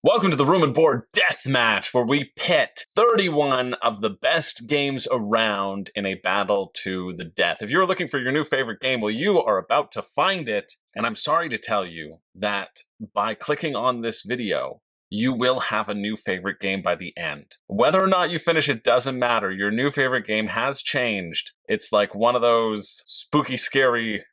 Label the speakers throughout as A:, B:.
A: Welcome to the Room and Board Deathmatch, where we pit 31 of the best games around in a battle to the death. If you're looking for your new favorite game, well, you are about to find it. And I'm sorry to tell you that by clicking on this video, you will have a new favorite game by the end. Whether or not you finish it doesn't matter. Your new favorite game has changed. It's like one of those spooky, scary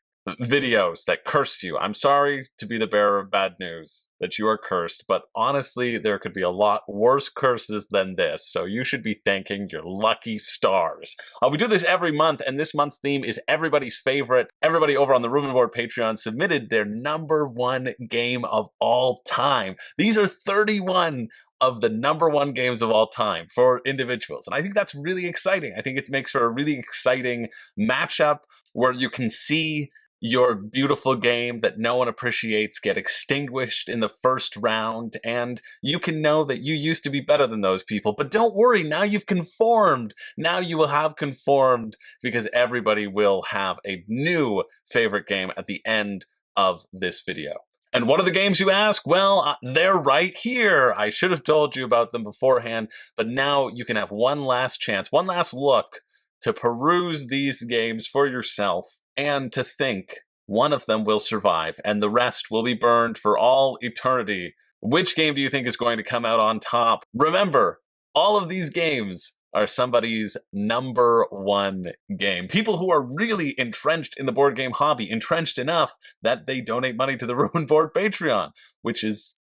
A: videos that cursed you. I'm sorry to be the bearer of bad news that you are cursed, but honestly, there could be a lot worse curses than this, so you should be thanking your lucky stars. We do this every month, and this month's theme is everybody's favorite. Everybody over on the Room and Board Patreon submitted their #1 game of all time. These are 31 of the #1 games of all time for individuals. And I think that's really exciting. I think it makes for a really exciting matchup where you can see your beautiful game that no one appreciates get extinguished in the first round, and you can know that you used to be better than those people. But don't worry, now you've conformed. Now you will have conformed because everybody will have a new favorite game at the end of this video. And what are the games, you ask? Well, they're right here. I should have told you about them beforehand, but now you can have one last chance, one last look to peruse these games for yourself and to think one of them will survive and the rest will be burned for all eternity. Which game do you think is going to come out on top? Remember, all of these games are somebody's #1 game. People who are really entrenched in the board game hobby, entrenched enough that they donate money to the Room and Board Patreon, which is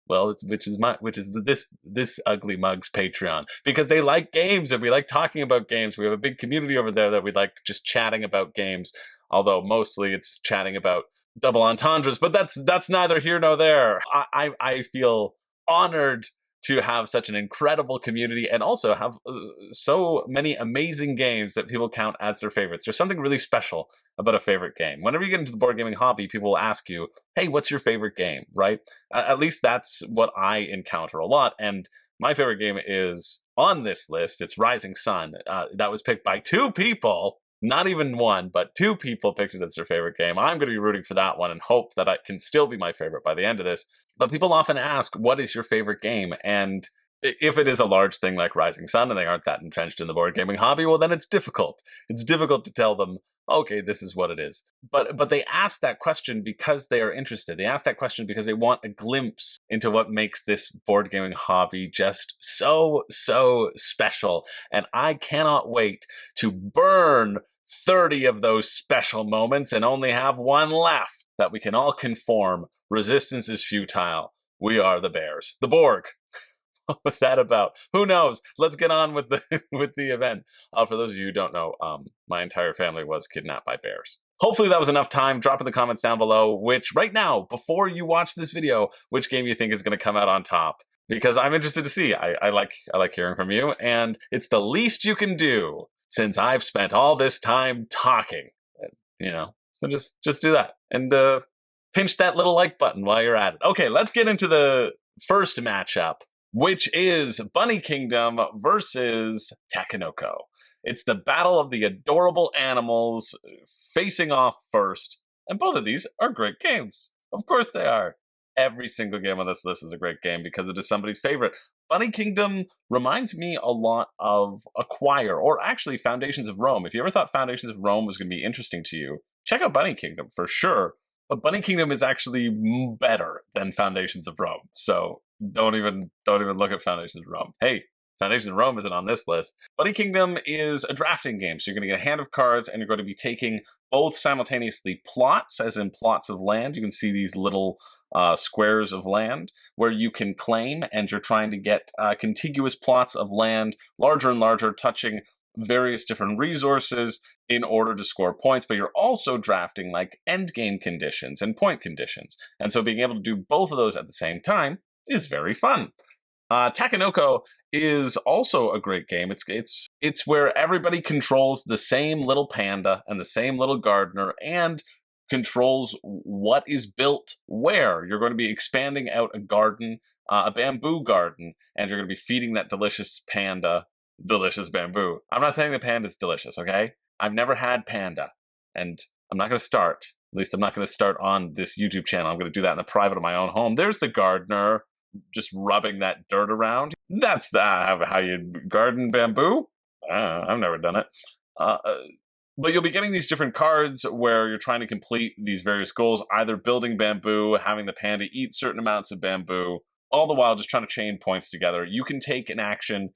A: this ugly mug's Patreon, because they like games and we like talking about games. We have a big community over there that we like just chatting about games, although mostly it's chatting about double entendres, but that's neither here nor there. I feel honored to have such an incredible community and also have so many amazing games that people count as their favorites. There's something really special about a favorite game. Whenever you get into the board gaming hobby, people will ask you, hey, what's your favorite game, right? At least that's what I encounter a lot. And my favorite game is on this list. It's Rising Sun. That was picked by 2 people. Not even one, but 2 people picked it as their favorite game. I'm going to be rooting for that one and hope that it can still be my favorite by the end of this. But people often ask, what is your favorite game? And if it is a large thing like Rising Sun and they aren't that entrenched in the board gaming hobby, well, then it's difficult. It's difficult to tell them, okay, this is what it is. But they ask that question because they are interested. They ask that question because they want a glimpse into what makes this board gaming hobby just so special. And I cannot wait to burn 30 of those special moments and only have one left that we can all conform. Resistance is futile. We are the bears. The Borg. What was that about? Who knows? Let's get on with the event. For those of you who don't know, my entire family was kidnapped by bears. Hopefully that was enough time. Drop in the comments down below which, right now, before you watch this video, which game you think is going to come out on top. Because I'm interested to see. I like hearing from you, and it's the least you can do since I've spent all this time talking. You know, so just do that. And pinch that little like button while you're at it. Okay, let's get into the first matchup, which is Bunny Kingdom versus Takenoko. It's the battle of the adorable animals facing off first. And both of these are great games. Of course they are. Every single game on this list is a great game because it is somebody's favorite. Bunny Kingdom reminds me a lot of Acquire, or actually Foundations of Rome. If you ever thought Foundations of Rome was going to be interesting to you, check out Bunny Kingdom for sure. But Bunny Kingdom is actually better than Foundations of Rome. So don't even look at Foundations of Rome. Hey, Foundations of Rome isn't on this list. Bunny Kingdom is a drafting game. So you're going to get a hand of cards and you're going to be taking both simultaneously plots, as in plots of land. You can see these little squares of land where you can claim, and you're trying to get contiguous plots of land, larger and larger, touching various different resources in order to score points, but you're also drafting like end game conditions and point conditions. And so being able to do both of those at the same time is very fun. Takenoko is also a great game. It's where everybody controls the same little panda and the same little gardener and controls what is built where. You're going to be expanding out a garden, a bamboo garden, and you're going to be feeding that delicious panda delicious bamboo. I'm not saying the panda's delicious, okay? I've never had panda, and I'm not going to start. At least I'm not going to start on this YouTube channel. I'm going to do that in the private of my own home. There's the gardener. just rubbing that dirt around. That's how you garden bamboo. I've never done it. Uh, but you'll be getting these different cards where you're trying to complete these various goals, either building bamboo, having the panda eat certain amounts of bamboo, all the while just trying to chain points together. You can take an action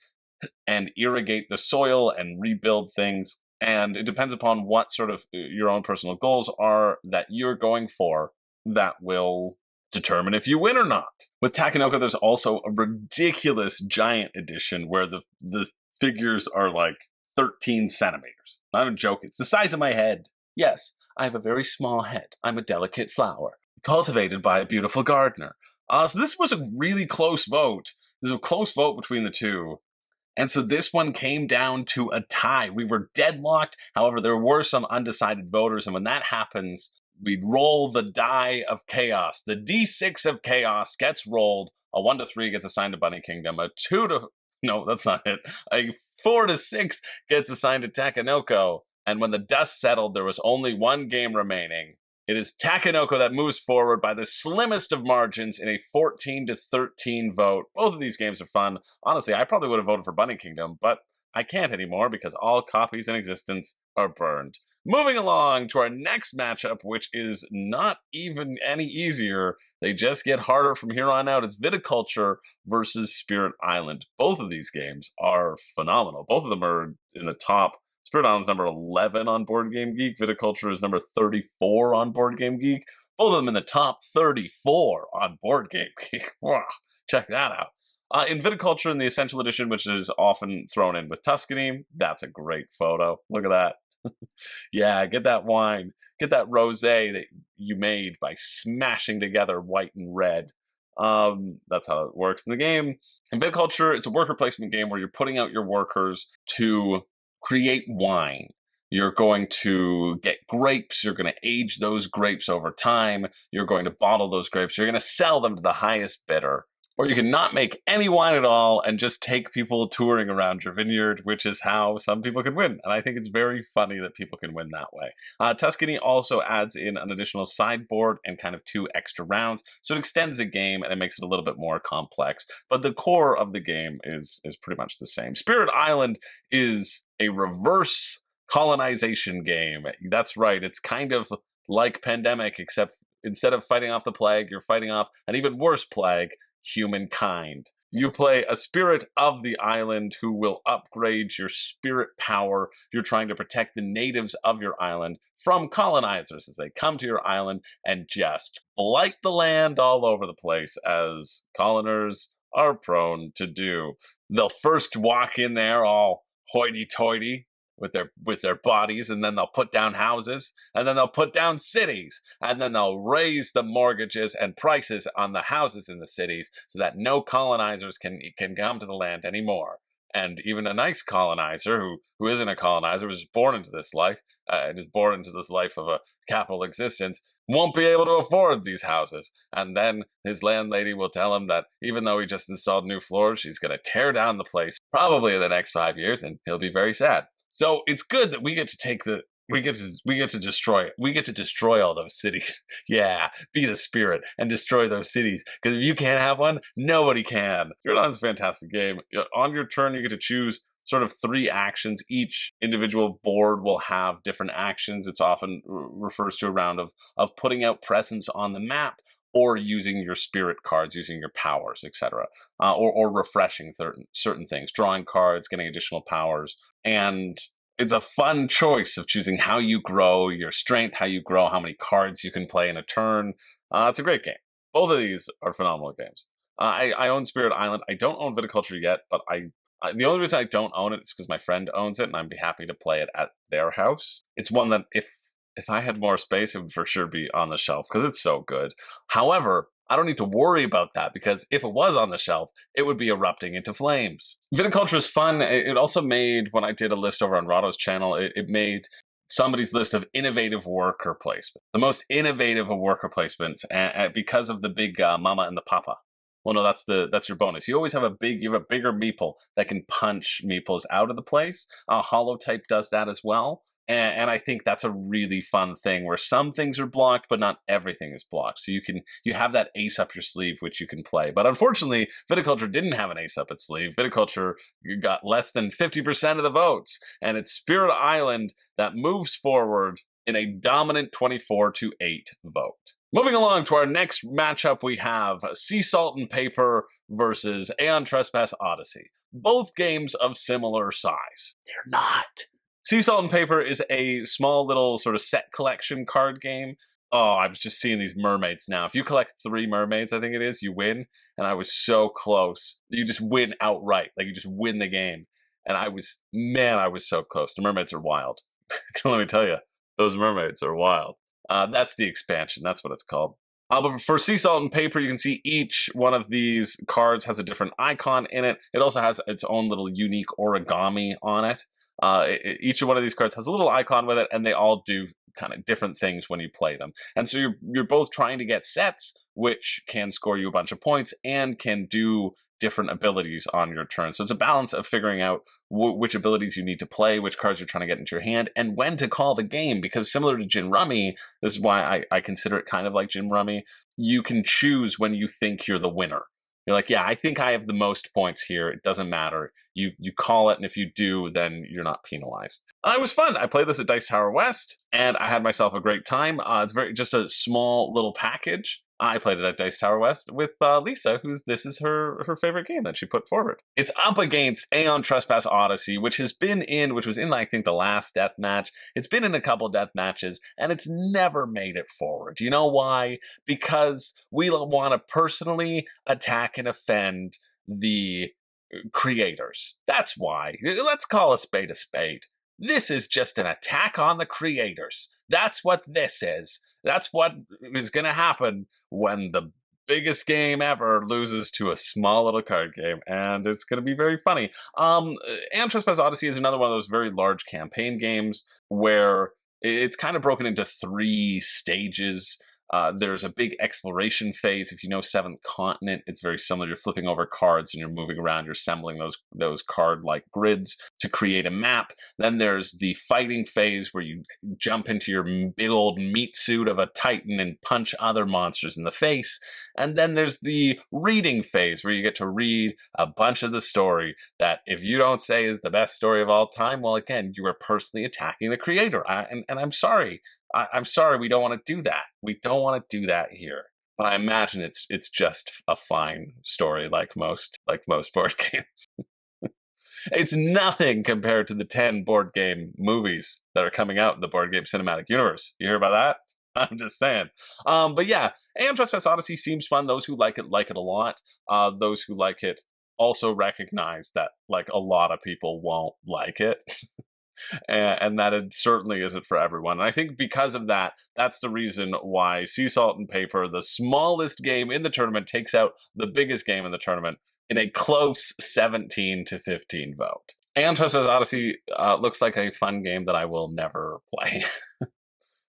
A: and irrigate the soil and rebuild things. And it depends upon what sort of your own personal goals are that you're going for that will determine if you win or not. With Takenoko, there's also a ridiculous giant edition where the figures are like 13 centimeters. Not even joking. It's the size of my head. Yes, I have a very small head. I'm a delicate flower, cultivated by a beautiful gardener. So this was a really close vote. There's a close vote between the two. And so this one came down to a tie. We were deadlocked. However, there were some undecided voters. And when that happens, we'd roll the die of chaos. The D6 of chaos gets rolled. A 1 to 3 gets assigned to Bunny Kingdom. A 2 to... No, that's not it. A 4 to 6 gets assigned to Takenoko. And when the dust settled, there was only one game remaining. It is Takenoko that moves forward by the slimmest of margins in a 14 to 13 vote. Both of these games are fun. Honestly, I probably would have voted for Bunny Kingdom, but I can't anymore because all copies in existence are burned. Moving along to our next matchup, which is not even any easier. They just get harder from here on out. It's Viticulture versus Spirit Island. Both of these games are phenomenal. Both of them are in the top. Spirit Island's number 11 on Board Game Geek. Viticulture is number 34 on Board Game Geek. Both of them in the top 34 on Board Game Geek. Wow, check that out. In Viticulture in the Essential Edition, which is often thrown in with Tuscany, that's a great photo. Look at that. Yeah, get that wine. Get that rosé that you made by smashing together white and red. That's how it works in the game. In Viticulture, it's a worker placement game where you're putting out your workers to create wine. You're going to get grapes. You're going to age those grapes over time. You're going to bottle those grapes. You're going to sell them to the highest bidder. Or you can not make any wine at all and just take people touring around your vineyard, which is how some people can win. And I think it's very funny that people can win that way. Tuscany also adds in an additional sideboard and kind of 2 extra rounds. So it extends the game and it makes it a little bit more complex. But the core of the game is pretty much the same. Spirit Island is a reverse colonization game. That's right. It's kind of like Pandemic, except instead of fighting off the plague, you're fighting off an even worse plague, humankind. You play a spirit of the island who will upgrade your spirit power. You're trying to protect the natives of your island from colonizers as they come to your island and just blight the land all over the place, as coloners are prone to do. They'll first walk in there all hoity-toity with their bodies, and then they'll put down houses, and then they'll put down cities, and then they'll raise the mortgages and prices on the houses in the cities so that no colonizers can come to the land anymore. And even a nice colonizer who isn't a colonizer, was born into this life, and is born into this life of a capital existence, won't be able to afford these houses. And then his landlady will tell him that even though he just installed new floors, she's going to tear down the place probably in the next 5 years, and he'll be very sad. So it's good that we get to take we get to destroy it. We get to destroy all those cities. Yeah, be the spirit and destroy those cities. Because if you can't have one, nobody can. Spirit Island's a fantastic game. On your turn, you get to choose sort of 3 actions. Each individual board will have different actions. It's often refers to a round of putting out presence on the map, or using your spirit cards, using your powers, etc., or refreshing certain things, drawing cards, getting additional powers. And it's a fun choice of choosing how you grow your strength, how you grow, how many cards you can play in a turn. It's a great game. Both of these are phenomenal games. I own Spirit Island. I don't own Viticulture yet, but the only reason I don't own it is because my friend owns it, and I'd be happy to play it at their house. It's one that if I had more space, it would for sure be on the shelf because it's so good. However, I don't need to worry about that because if it was on the shelf, it would be erupting into flames. Viticulture is fun. It also made, when I did a list over on Rahdo's channel, it made somebody's list of innovative worker placement. The most innovative of worker placements because of the big mama and the papa. Well, no, that's your bonus. You always have a bigger meeple that can punch meeples out of the place. Holotype does that as well. And I think that's a really fun thing where some things are blocked, but not everything is blocked. So you have that ace up your sleeve, which you can play. But unfortunately, Viticulture didn't have an ace up its sleeve. Viticulture got less than 50% of the votes, and it's Spirit Island that moves forward in a dominant 24-8 vote. Moving along to our next matchup, we have Sea Salt and Paper versus Aeon Trespass Odyssey. Both games of similar size. They're not. Sea Salt and Paper is a small little sort of set collection card game. Oh, I was just seeing these mermaids now. If you collect 3 mermaids, I think it is, you win. And I was so close. You just win outright. Like, you just win the game. And I was so close. The mermaids are wild. Let me tell you, those mermaids are wild. That's the expansion. That's what it's called. But for Sea Salt and Paper, you can see each one of these cards has a different icon in it. It also has its own little unique origami on it. Each one of these cards has a little icon with it, and they all do kind of different things when you play them. And so you're both trying to get sets, which can score you a bunch of points and can do different abilities on your turn. So it's a balance of figuring out which abilities you need to play, which cards you're trying to get into your hand, and when to call the game. Because similar to Gin Rummy, this is why I consider it kind of like Gin Rummy, you can choose when you think you're the winner. You're like, yeah, I think I have the most points here. It doesn't matter. You call it, and if you do, then you're not penalized. It was fun. I played this at Dice Tower West, and I had myself a great time. It's just a small little package. I played it at Dice Tower West with Lisa, this is her favorite game that she put forward. It's up against Aeon Trespass Odyssey, which was in, I think, the last Deathmatch. It's been in a couple Deathmatches, and it's never made it forward. You know why? Because we want to personally attack and offend the creators. That's why. Let's call a spade a spade. This is just an attack on the creators. That's what this is. That's what is going to happen when the biggest game ever loses to a small little card game, and it's going to be very funny. Aeon Trespass Odyssey is another one of those very large campaign games where it's kind of broken into 3 stages. There's a big exploration phase. If you know Seventh Continent, it's very similar. You're flipping over cards and you're moving around. You're assembling those card-like grids to create a map. Then there's the fighting phase where you jump into your big old meat suit of a titan and punch other monsters in the face. And then there's the reading phase where you get to read a bunch of the story that if you don't say is the best story of all time, well, again, you are personally attacking the creator. And I'm sorry. I'm sorry, we don't want to do that. We don't want to do that here. But I imagine it's just a fine story, like most board games. It's nothing compared to the 10 board game movies that are coming out in the board game cinematic universe. You hear about that? I'm just saying. But yeah, Aeon Trespass Odyssey seems fun. Those who like it a lot. Those who like it also recognize that like a lot of people won't like it. And that it certainly isn't for everyone. And I think because of that, that's the reason why Sea Salt and Paper, the smallest game in the tournament, takes out the biggest game in the tournament in a close 17-15 vote. Aeon Trespass Odyssey looks like a fun game that I will never play.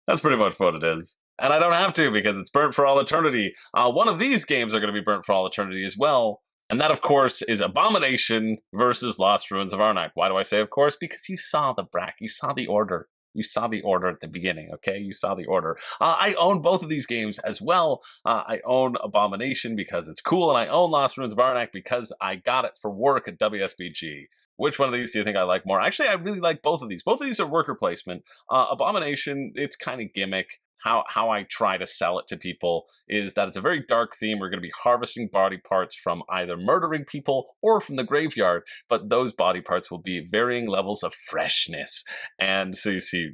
A: That's pretty much what it is. And I don't have to because it's burnt for all eternity. One of these games are going to be burnt for all eternity as well. And that, of course, is Abomination versus Lost Ruins of Arnak. Why do I say, of course? Because you saw the bracket. You saw the order. You saw the order at the beginning, okay? You saw the order. I own both of these games as well. I own Abomination because it's cool, and I own Lost Ruins of Arnak because I got it for work at WSBG. Which one of these do you think I like more? Actually, I really like both of these. Both of these are worker placement. Abomination, it's kind of gimmick. How I try to sell it to people is that it's a very dark theme. We're going to be harvesting body parts from either murdering people or from the graveyard, but those body parts will be varying levels of freshness. And so you see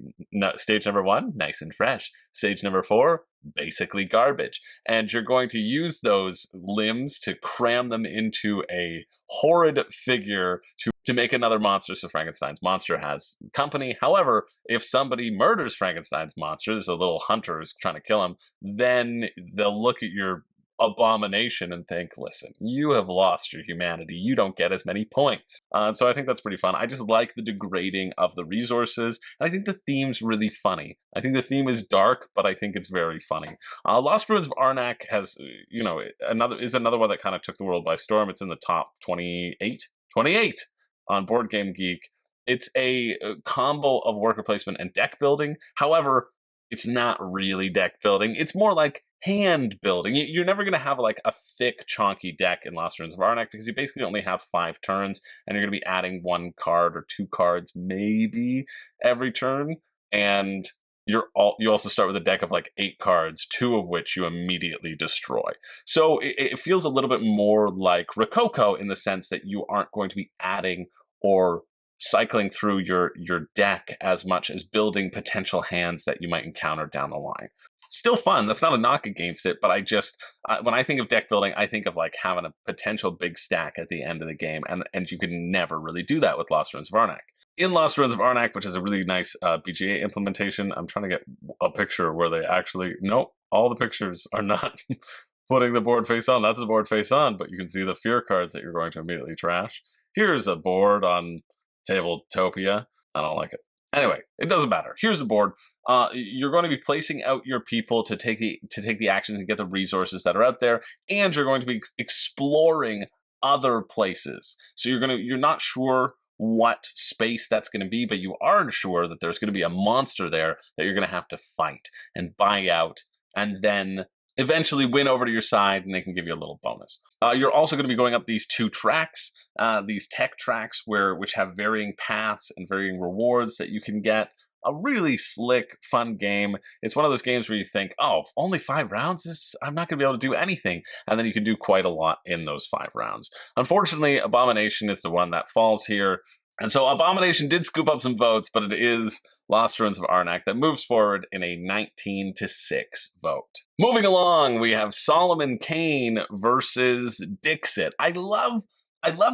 A: stage number 1, nice and fresh. Stage number 4, basically garbage. And you're going to use those limbs to cram them into a horrid figure to make another monster. So Frankenstein's monster has company. However, if somebody murders Frankenstein's monster, there's a little hunter who's trying to kill him, then they'll look at your abomination and think, listen, you have lost your humanity. You don't get as many points. So I think that's pretty fun. I just like the degrading of the resources. And I think the theme's really funny. I think the theme is dark, but I think it's very funny. Lost Ruins of Arnak has, another one that kind of took the world by storm. It's in the top 28 on Board Game Geek. It's a combo of worker placement and deck building. However, it's not really deck building. It's more like hand building. You're never going to have like a thick, chonky deck in Lost Ruins of Arnak because you basically only have 5 turns, and you're going to be adding 1 card or 2 cards maybe every turn. And you also start with a deck of like 8 cards, 2 of which you immediately destroy. So it feels a little bit more like Rococo in the sense that you aren't going to be adding or cycling through your deck as much as building potential hands that you might encounter down the line. Still fun. That's not a knock against it, but I just when I think of deck building, I think of like having a potential big stack at the end of the game, and you can never really do that with Lost Ruins of Arnak. In Lost Ruins of Arnak, which is a really nice BGA implementation, I'm trying to get a picture where they actually nope, all the pictures are not putting the board face on. That's the board face on, but you can see the fear cards that you're going to immediately trash. Here's a board on Tabletopia. I don't like it. Anyway, it doesn't matter. Here's the board. You're going to be placing out your people to take the actions and get the resources that are out there, and you're going to be exploring other places. So you're not sure what space that's going to be, but you are sure that there's going to be a monster there that you're going to have to fight and buy out, and then eventually win over to your side, and they can give you a little bonus. You're also going to be going up these 2 tracks, these tech tracks, which have varying paths and varying rewards that you can get. A really slick, fun game. It's one of those games where you think, oh, only 5 rounds? I'm not going to be able to do anything. And then you can do quite a lot in those 5 rounds. Unfortunately, Abomination is the one that falls here. And so Abomination did scoop up some votes, but it is Lost Ruins of Arnak that moves forward in a 19-6 vote. Moving along, we have Solomon Kane versus Dixit. I love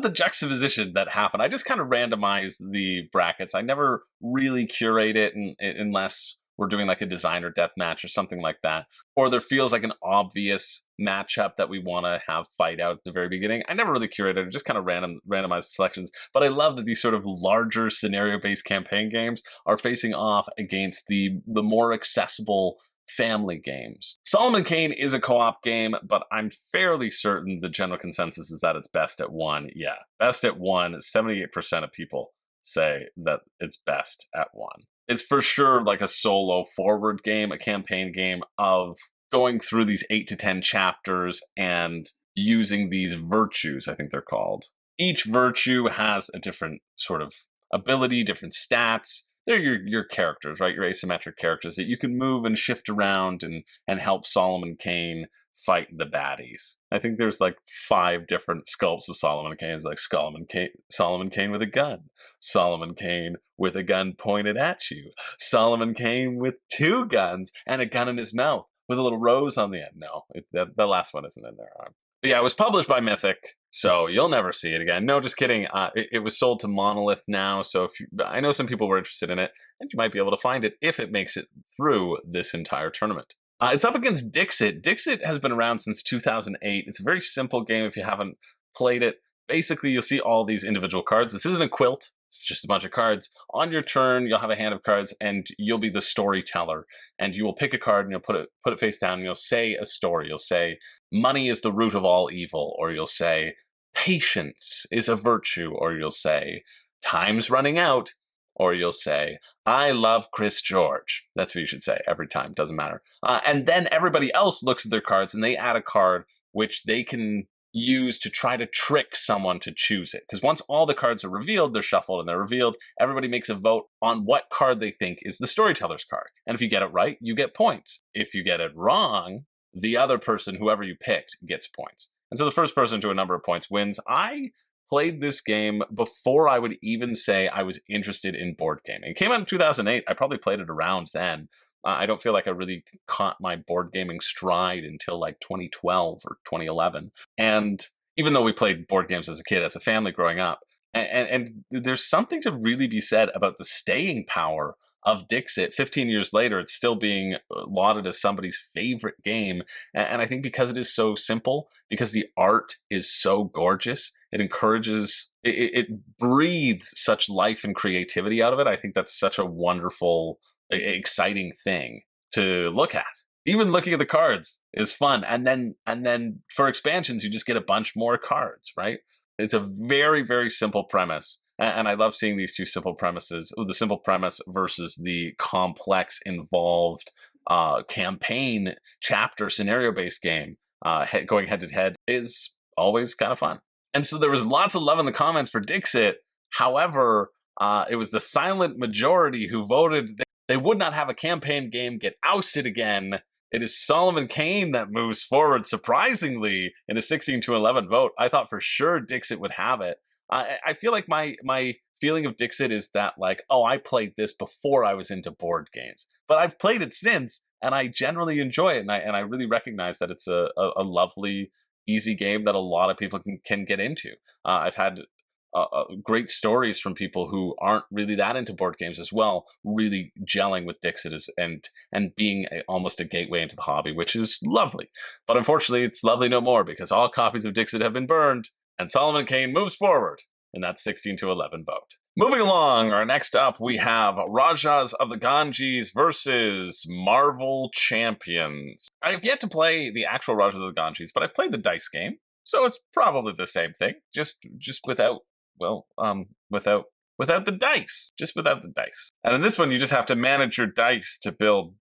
A: the juxtaposition that happened. I just kind of randomize the brackets. I never really curate it unless we're doing like a designer deathmatch or something like that. Or there feels like an obvious matchup that we want to have fight out at the very beginning. I never really curated it, just kind of randomized selections. But I love that these sort of larger scenario-based campaign games are facing off against the more accessible family games. Solomon Kane is a co-op game, but I'm fairly certain the general consensus is that it's best at 1. Yeah, best at 1. 78% of people say that it's best at 1. It's for sure like a solo forward game, a campaign game of going through these 8 to 10 chapters and using these virtues, I think they're called. Each virtue has a different sort of ability, different stats. They're your characters, right? Your asymmetric characters that you can move and shift around and help Solomon Kane fight the baddies. I think there's like 5 different sculpts of Solomon Kane. It's like Solomon Kane with a gun, Solomon Kane with a gun pointed at you, Solomon Kane with 2 guns and a gun in his mouth with a little rose on the end. No, the last one isn't in there. But yeah, it was published by Mythic, so you'll never see it again. No, just kidding. It was sold to Monolith now, so I know some people were interested in it, and you might be able to find it if it makes it through this entire tournament. It's up against Dixit. Dixit has been around since 2008. It's a very simple game if you haven't played it. Basically, you'll see all these individual cards. This isn't a quilt. It's just a bunch of cards. On your turn, you'll have a hand of cards, and you'll be the storyteller. And you will pick a card, and you'll put it face down, and you'll say a story. You'll say, money is the root of all evil. Or you'll say, patience is a virtue. Or you'll say, time's running out. Or you'll say, I love Chris George. That's what you should say every time. Doesn't matter. And then everybody else looks at their cards, and they add a card which they can use to try to trick someone to choose it. Because once all the cards are revealed, they're shuffled and they're revealed, everybody makes a vote on what card they think is the storyteller's card. And if you get it right, you get points. If you get it wrong, the other person, whoever you picked, gets points. And so the first person to a number of points wins. I played this game before I would even say I was interested in board gaming. It came out in 2008. I probably played it around then. I don't feel like I really caught my board gaming stride until like 2012 or 2011. And even though we played board games as a kid, as a family growing up, and there's something to really be said about the staying power of Dixit. 15 years later, it's still being lauded as somebody's favorite game. And I think because it is so simple, because the art is so gorgeous, it encourages, it breathes such life and creativity out of it. I think that's such a wonderful, exciting thing to look at. Even looking at the cards is fun. And then for expansions, you just get a bunch more cards, right? It's a very, very simple premise. And I love seeing these two simple premises, the simple premise versus the complex, involved campaign chapter scenario-based game going head-to-head is always kind of fun. And so there was lots of love in the comments for Dixit. However, it was the silent majority who voted they would not have a campaign game get ousted again. It is Solomon Kane that moves forward, surprisingly, in a 16-11 vote. I thought for sure Dixit would have it. I feel like my feeling of Dixit is that, like, oh, I played this before I was into board games, but I've played it since, and I generally enjoy it, and I really recognize that it's a lovely, easy game that a lot of people can get into. I've had great stories from people who aren't really that into board games as well, really gelling with Dixit and being almost a gateway into the hobby, which is lovely. But unfortunately, it's lovely no more because all copies of Dixit have been burned, and Solomon Kane moves forward in that 16-11 vote. Moving along, our next up, we have Rajas of the Ganges versus Marvel Champions. I have yet to play the actual Rajas of the Ganges, but I played the dice game, so it's probably the same thing, just without the dice, just without the dice. And in this one, you just have to manage your dice to build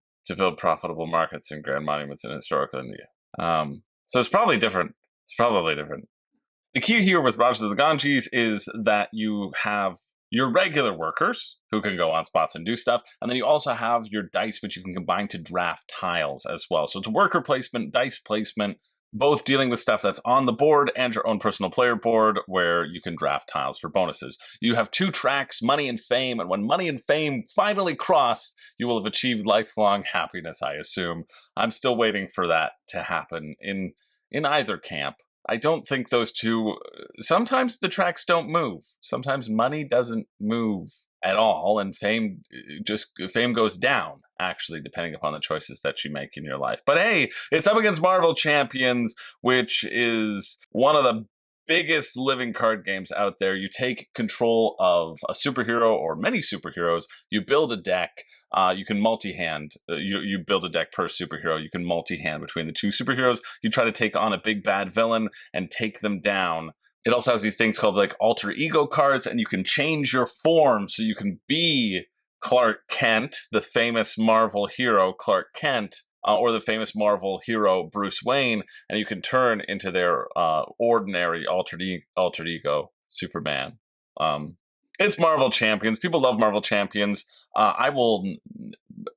A: profitable markets and grand monuments in historical India. So it's probably different. The key here with Rajas of the Ganges is that you have your regular workers who can go on spots and do stuff, and then you also have your dice, which you can combine to draft tiles as well. So it's worker placement, dice placement, both dealing with stuff that's on the board and your own personal player board where you can draft tiles for bonuses. You have two tracks, Money and Fame, and when Money and Fame finally cross, you will have achieved lifelong happiness, I assume. I'm still waiting for that to happen in either camp. I don't think those two, sometimes the tracks don't move. Sometimes money doesn't move at all, and fame goes down, actually, depending upon the choices that you make in your life. But hey, it's up against Marvel Champions, which is one of the biggest living card games out there. You take control of a superhero or many superheroes, you build a deck, you can multi-hand, you build a deck per superhero, you can multi-hand between the two superheroes, you try to take on a big bad villain and take them down. It also has these things called like alter ego cards, and you can change your form so you can be Clark Kent, the famous Marvel hero Clark Kent, or the famous Marvel hero Bruce Wayne, and you can turn into their ordinary alter ego Superman. It's Marvel Champions. People love Marvel Champions. I don't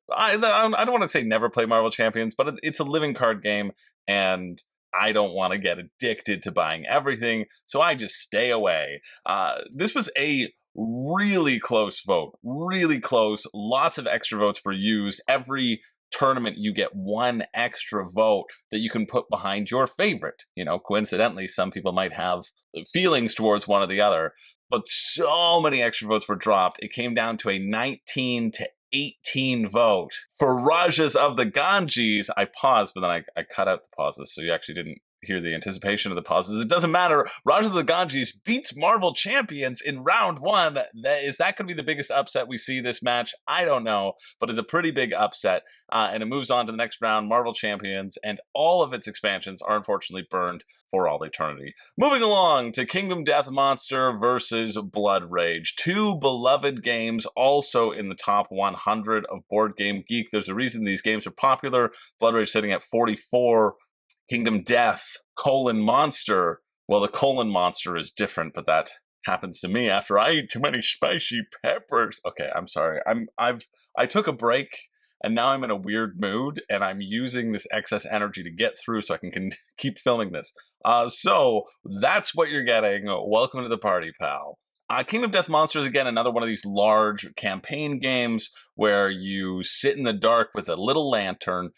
A: want to say never play Marvel Champions, but it's a living card game, and I don't want to get addicted to buying everything, so I just stay away. This was a really close vote, really close. Lots of extra votes were used. Every tournament, you get one extra vote that you can put behind your favorite. You know, coincidentally, some people might have feelings towards one or the other, but so many extra votes were dropped. It came down to a 19-18 vote for Rajas of the Ganges. I paused, but then I cut out the pauses, so you actually didn't hear the anticipation of the pauses. It doesn't matter. Rajas of the Ganges beats Marvel Champions in round one. Is that going to be the biggest upset we see this match? I don't know, but it's a pretty big upset. And it moves on to the next round. Marvel Champions and all of its expansions are unfortunately burned for all eternity. Moving along to Kingdom Death Monster versus Blood Rage. Two beloved games also in the top 100 of Board Game Geek. There's a reason these games are popular. Blood Rage sitting at 44. Kingdom Death, Monster. Well, the Monster is different, but that happens to me after I eat too many spicy peppers. Okay, I'm sorry. I took a break, and now I'm in a weird mood, and I'm using this excess energy to get through so I can keep filming this. So that's what you're getting. Welcome to the party, pal. Kingdom Death Monster is, again, another one of these large campaign games where you sit in the dark with a little lantern,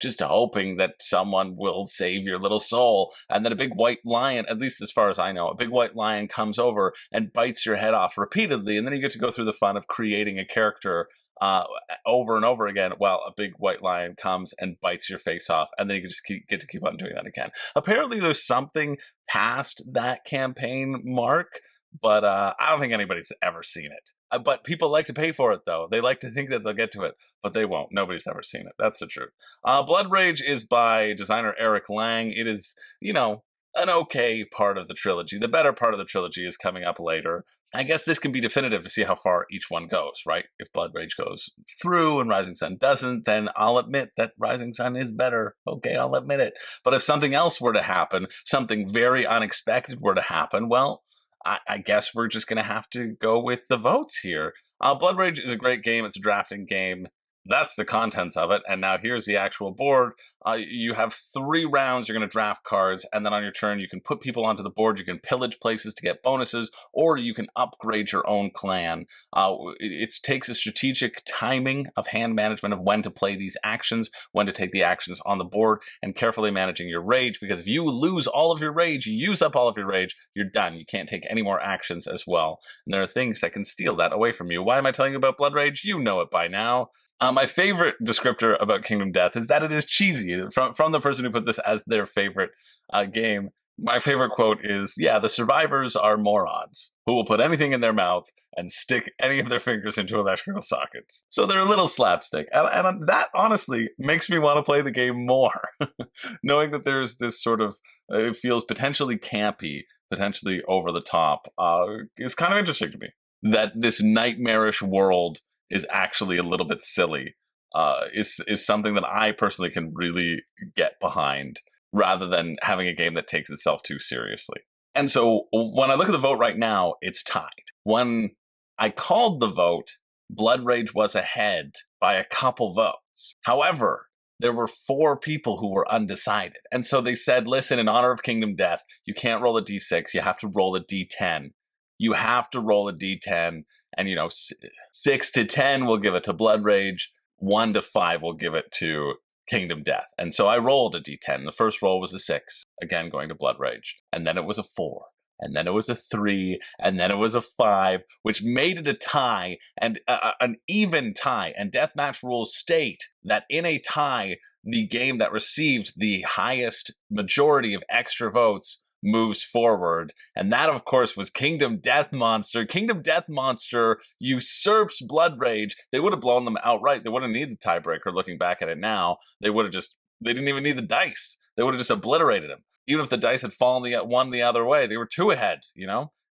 A: just hoping that someone will save your little soul. And then a big white lion, at least as far as I know, a big white lion comes over and bites your head off repeatedly. And then you get to go through the fun of creating a character over and over again while a big white lion comes and bites your face off. And then you can just get to keep on doing that again. Apparently there's something past that campaign mark, but I don't think anybody's ever seen it. But people like to pay for it, though. They like to think that they'll get to it, but they won't. Nobody's ever seen it. That's the truth. Blood Rage is by designer Eric Lang. It is, an okay part of the trilogy. The better part of the trilogy is coming up later. I guess this can be definitive to see how far each one goes, right? If Blood Rage goes through and Rising Sun doesn't, then I'll admit that Rising Sun is better. Okay, I'll admit it. But if something else were to happen, something very unexpected were to happen, well, I guess we're just going to have to go with the votes here. Blood Rage is a great game. It's a drafting game. That's the contents of it. And now here's the actual board. You have 3 rounds. You're going to draft cards. And then on your turn, you can put people onto the board. You can pillage places to get bonuses, or you can upgrade your own clan. It takes a strategic timing of hand management of when to play these actions, when to take the actions on the board, and carefully managing your rage. Because if you lose all of your rage, you use up all of your rage, you're done. You can't take any more actions as well. And there are things that can steal that away from you. Why am I telling you about Blood Rage? You know it by now. My favorite descriptor about Kingdom Death is that it is cheesy. From the person who put this as their favorite game, my favorite quote is, yeah, the survivors are morons who will put anything in their mouth and stick any of their fingers into electrical sockets. So they're a little slapstick. And that honestly makes me want to play the game more. Knowing that there's this sort of, it feels potentially campy, potentially over the top, is kind of interesting to me. That this nightmarish world is actually a little bit silly, is something that I personally can really get behind, rather than having a game that takes itself too seriously. And so when I look at the vote right now, it's tied. When I called the vote, Blood Rage was ahead by a couple votes. However, there were 4 people who were undecided. And so they said, listen, in honor of Kingdom Death, you can't roll a d6, you have to roll a d10. You have to roll a d10. And, 6 to 10 will give it to Blood Rage. 1 to 5 will give it to Kingdom Death. And so I rolled a d10. The first roll was a 6, again going to Blood Rage. And then it was a 4. And then it was a 3. And then it was a 5, which made it a tie, and an even tie. And Deathmatch rules state that in a tie, the game that received the highest majority of extra votes moves forward. And that, of course, was Kingdom Death Monster. Kingdom Death Monster usurps Blood Rage. They would have blown them outright. They wouldn't need the tiebreaker looking back at it now. They didn't even need the dice. They would have just obliterated him. Even if the dice had won the other way, they were 2 ahead,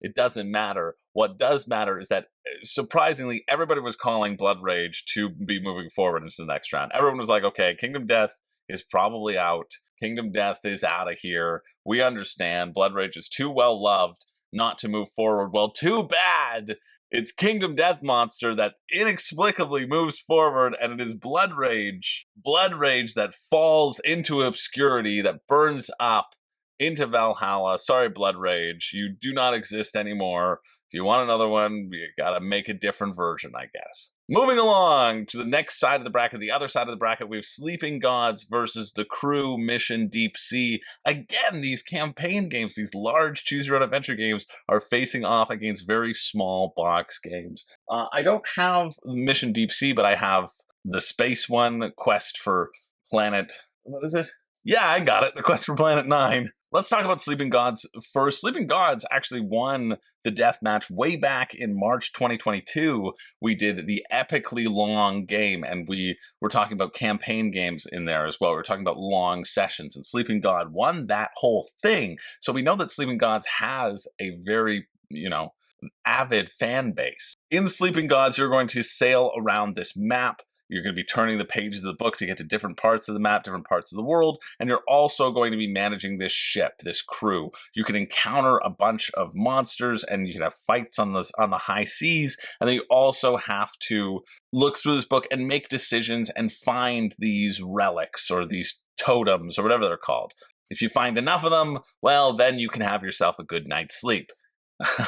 A: It doesn't matter. What does matter is that, surprisingly, everybody was calling Blood Rage to be moving forward into the next round. Everyone was like, okay, Kingdom Death is probably out. Kingdom Death is out of here. We understand. Blood Rage is too well loved not to move forward. Well, too bad. It's Kingdom Death Monster that inexplicably moves forward, and it is Blood Rage that falls into obscurity, that burns up into Valhalla. Sorry, Blood Rage, you do not exist anymore. If you want another one, you gotta make a different version, I guess. Moving along to the next side of the bracket, the other side of the bracket, we have Sleeping Gods versus The Crew Mission Deep Sea. Again, these campaign games, these large choose-your-own-adventure games, are facing off against very small box games. I don't have Mission Deep Sea, but I have the space one, Quest for Planet... What is it? Yeah, I got it. The Quest for Planet 9. Let's talk about Sleeping Gods first. Sleeping Gods actually won the Deathmatch way back in March 2022. We did the epically long game, and we were talking about campaign games in there as well. We were talking about long sessions, and Sleeping God won that whole thing. So we know that Sleeping Gods has a very, avid fan base. In Sleeping Gods, you're going to sail around this map. You're going to be turning the pages of the book to get to different parts of the map, different parts of the world, and you're also going to be managing this ship, this crew. You can encounter a bunch of monsters, and you can have fights on the high seas, and then you also have to look through this book and make decisions and find these relics or these totems or whatever they're called. If you find enough of them, well, then you can have yourself a good night's sleep.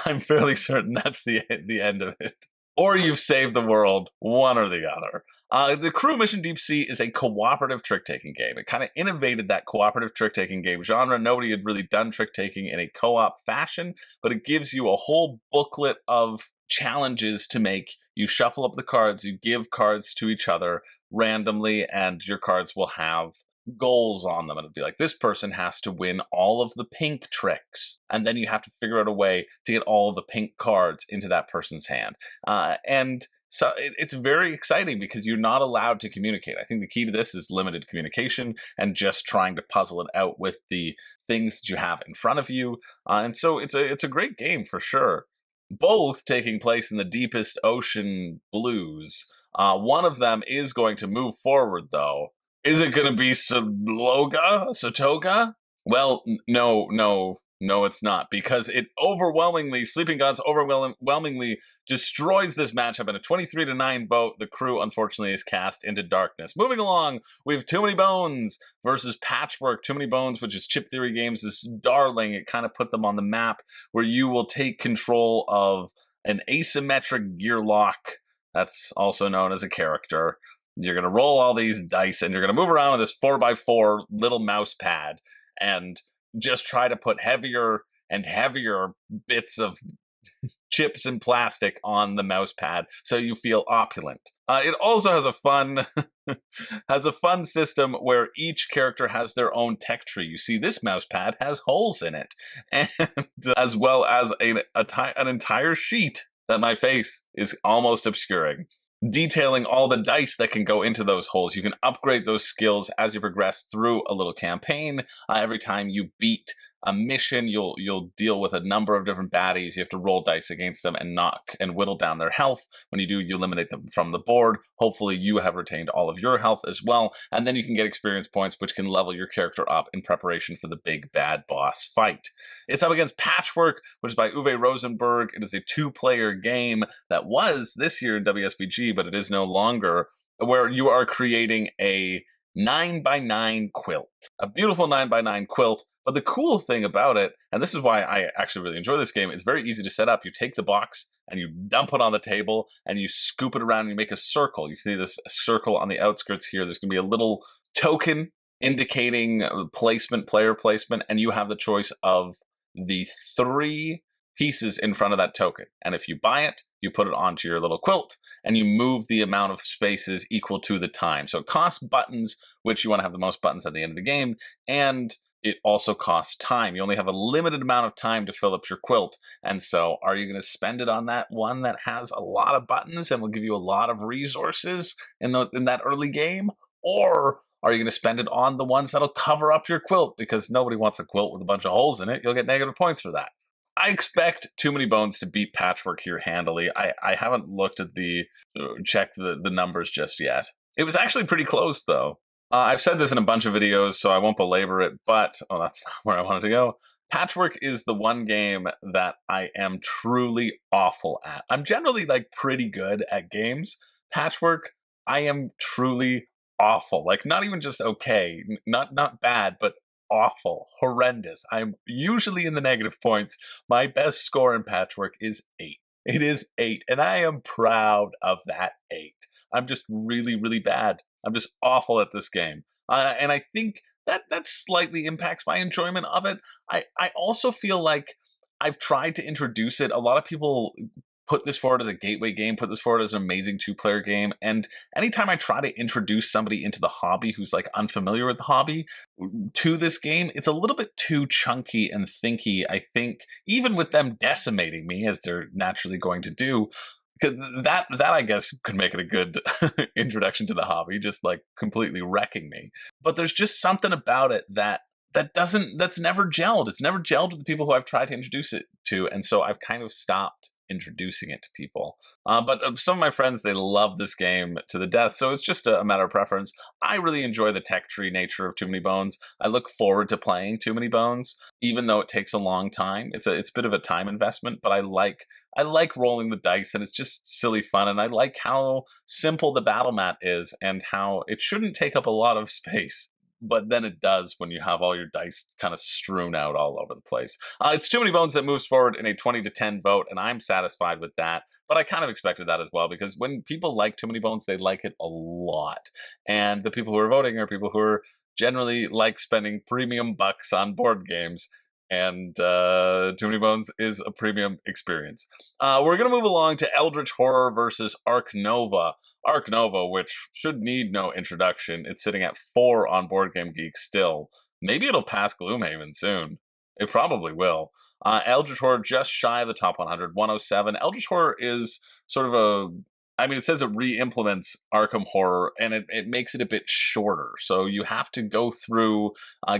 A: I'm fairly certain that's the end of it. Or you've saved the world, one or the other. The Crew Mission Deep Sea is a cooperative trick-taking game. It kind of innovated that cooperative trick-taking game genre. Nobody had really done trick-taking in a co-op fashion, but it gives you a whole booklet of challenges to make. You shuffle up the cards, you give cards to each other randomly, and your cards will have goals on them. It'll be like, this person has to win all of the pink tricks, and then you have to figure out a way to get all of the pink cards into that person's hand. And So it's very exciting because you're not allowed to communicate. I think the key to this is limited communication and just trying to puzzle it out with the things that you have in front of you. And so it's a great game for sure. Both taking place in the deepest ocean blues. One of them is going to move forward, though. Is it going to be Satoga? Well, no, it's not, because it overwhelmingly, Sleeping Gods overwhelmingly destroys this matchup in a 23-9 vote. The crew, unfortunately, is cast into darkness. Moving along, we have Too Many Bones versus Patchwork. Too Many Bones, which is Chip Theory Games' darling. It kind of put them on the map, where you will take control of an asymmetric gear lock. That's also known as a character. You're going to roll all these dice, and you're going to move around with this 4x4 little mouse pad, and just try to put heavier and heavier bits of chips and plastic on the mouse pad so you feel opulent. It also has a fun system where each character has their own tech tree. You see, this mouse pad has holes in it, and as well as an entire sheet that my face is almost obscuring, detailing all the dice that can go into those holes. You can upgrade those skills as you progress through a little campaign. Every time you beat a mission, you'll deal with a number of different baddies. You have to roll dice against them and knock and whittle down their health. When you do, you eliminate them from the board. Hopefully you have retained all of your health as well, and then you can get experience points, which can level your character up in preparation for the big bad boss fight. It's up against Patchwork, which is by Uwe Rosenberg. It is a 2-player game that was this year in WSBG, but it is no longer, where you are creating a 9x9 quilt. A beautiful 9x9 quilt. But the cool thing about it, and this is why I actually really enjoy this game, it's very easy to set up. You take the box and you dump it on the table and you scoop it around and you make a circle. You see this circle on the outskirts here. There's going to be a little token indicating placement, player placement, and you have the choice of the 3 pieces in front of that token. And if you buy it, you put it onto your little quilt and you move the amount of spaces equal to the time. So it costs buttons, which you want to have the most buttons at the end of the game, and it also costs time. You only have a limited amount of time to fill up your quilt. And so are you going to spend it on that one that has a lot of buttons and will give you a lot of resources in that early game? Or are you going to spend it on the ones that'll cover up your quilt? Because nobody wants a quilt with a bunch of holes in it. You'll get negative points for that. I expect Too Many Bones to beat Patchwork here handily. I haven't looked at checked the numbers just yet. It was actually pretty close, though. I've said this in a bunch of videos, so I won't belabor it, but that's not where I wanted to go. Patchwork is the one game that I am truly awful at. I'm generally pretty good at games. Patchwork, I am truly awful. Not even just okay, not bad, but awful, horrendous. I'm usually in the negative points. My best score in Patchwork is 8. It is 8, and I am proud of that 8. I'm just really, really bad. I'm just awful at this game. And I think that slightly impacts my enjoyment of it. I also feel like I've tried to introduce it. A lot of people put this forward as a gateway game, put this forward as an amazing 2-player game. And anytime I try to introduce somebody into the hobby who's unfamiliar with the hobby to this game, it's a little bit too chunky and thinky, I think, even with them decimating me, as they're naturally going to do. Because that I guess could make it a good introduction to the hobby, just completely wrecking me. But there's just something about it that's never gelled. It's never gelled with the people who I've tried to introduce it to, and so I've kind of stopped introducing it to people. But some of my friends, they love this game to the death, so it's just a matter of preference. I really enjoy the tech tree nature of Too Many Bones. I look forward to playing Too Many Bones, even though it takes a long time. It's a bit of a time investment, but I like rolling the dice, and it's just silly fun, and I like how simple the battle mat is and how it shouldn't take up a lot of space. But then it does when you have all your dice kind of strewn out all over the place. It's Too Many Bones that moves forward in a 20-10 vote, and I'm satisfied with that. But I kind of expected that as well, because when people like Too Many Bones, they like it a lot. And the people who are voting are people who are generally spending premium bucks on board games. And Too Many Bones is a premium experience. We're going to move along to Eldritch Horror versus Arc Nova. Arc Nova, which should need no introduction. It's sitting at 4 on Board Game Geek still. Maybe it'll pass Gloomhaven soon. It probably will. Eldritch Horror just shy of the top 100, 107. Eldritch Horror is sort of I mean, it says it re-implements Arkham Horror, and it makes it a bit shorter. So you have to go through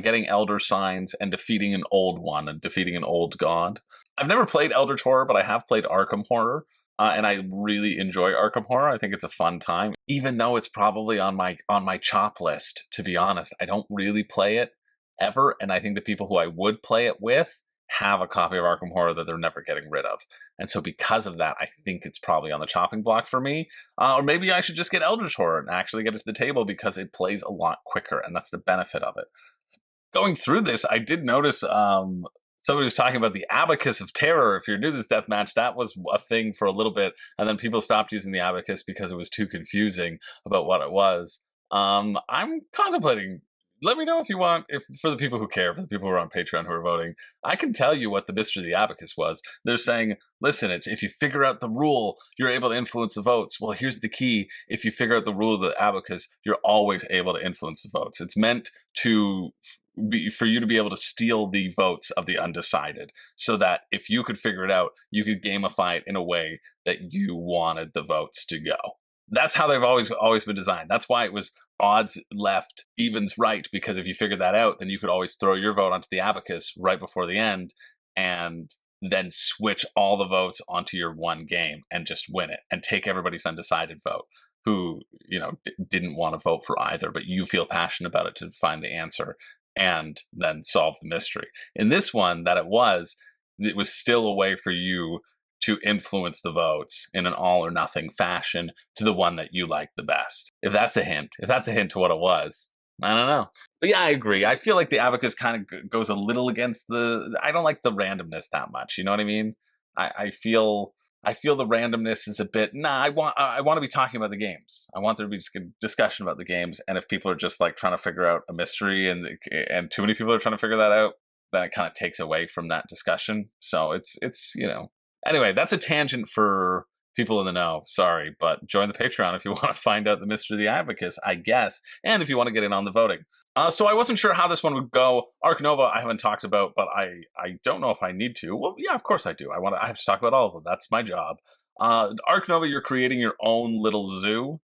A: getting Elder Signs and defeating an old one and defeating an old god. I've never played Eldritch Horror, but I have played Arkham Horror, and I really enjoy Arkham Horror. I think it's a fun time, even though it's probably on my chop list. To be honest, I don't really play it ever, and I think the people who I would play it with have a copy of Arkham Horror that they're never getting rid of. And so because of that, I think it's probably on the chopping block for me. Or maybe I should just get Eldritch Horror and actually get it to the table because it plays a lot quicker, and that's the benefit of it. Going through this, I did notice somebody was talking about the Abacus of Terror. If you're new to this deathmatch, that was a thing for a little bit, and then people stopped using the Abacus because it was too confusing about what it was. I'm contemplating. Let me know if you want, if for the people who care, for the people who are on Patreon who are voting, I can tell you what the mystery of the Abacus was. They're saying, listen, if you figure out the rule, you're able to influence the votes. Well, here's the key. If you figure out the rule of the Abacus, you're always able to influence the votes. It's meant to for you to be able to steal the votes of the undecided, so that if you could figure it out, you could gamify it in a way that you wanted the votes to go. That's how they've always been designed. That's why it was odds left, evens right, because if you figured that out, then you could always throw your vote onto the Abacus right before the end and then switch all the votes onto your one game and just win it and take everybody's undecided vote who, didn't want to vote for either, but you feel passionate about it to find the answer and then solve the mystery. In this one, that it was still a way for you to influence the votes in an all or nothing fashion to the one that you like the best. If that's a hint to what it was, I don't know. But yeah, I agree. I feel like the Abacus kind of goes a little against I don't like the randomness that much. You know what I mean? I feel the randomness is a bit, I want to be talking about the games. I want there to be just a discussion about the games. And if people are just like trying to figure out a mystery and too many people are trying to figure that out, then it kind of takes away from that discussion. So it's Anyway, that's a tangent for people in the know. Sorry, but join the Patreon if you want to find out the mystery of the Abacus, I guess, and if you want to get in on the voting. So I wasn't sure how this one would go. Arc Nova I haven't talked about, but I don't know if I need to. Well, yeah, of course I do. I have to talk about all of them. That's my job. Arc Nova, you're creating your own little zoo,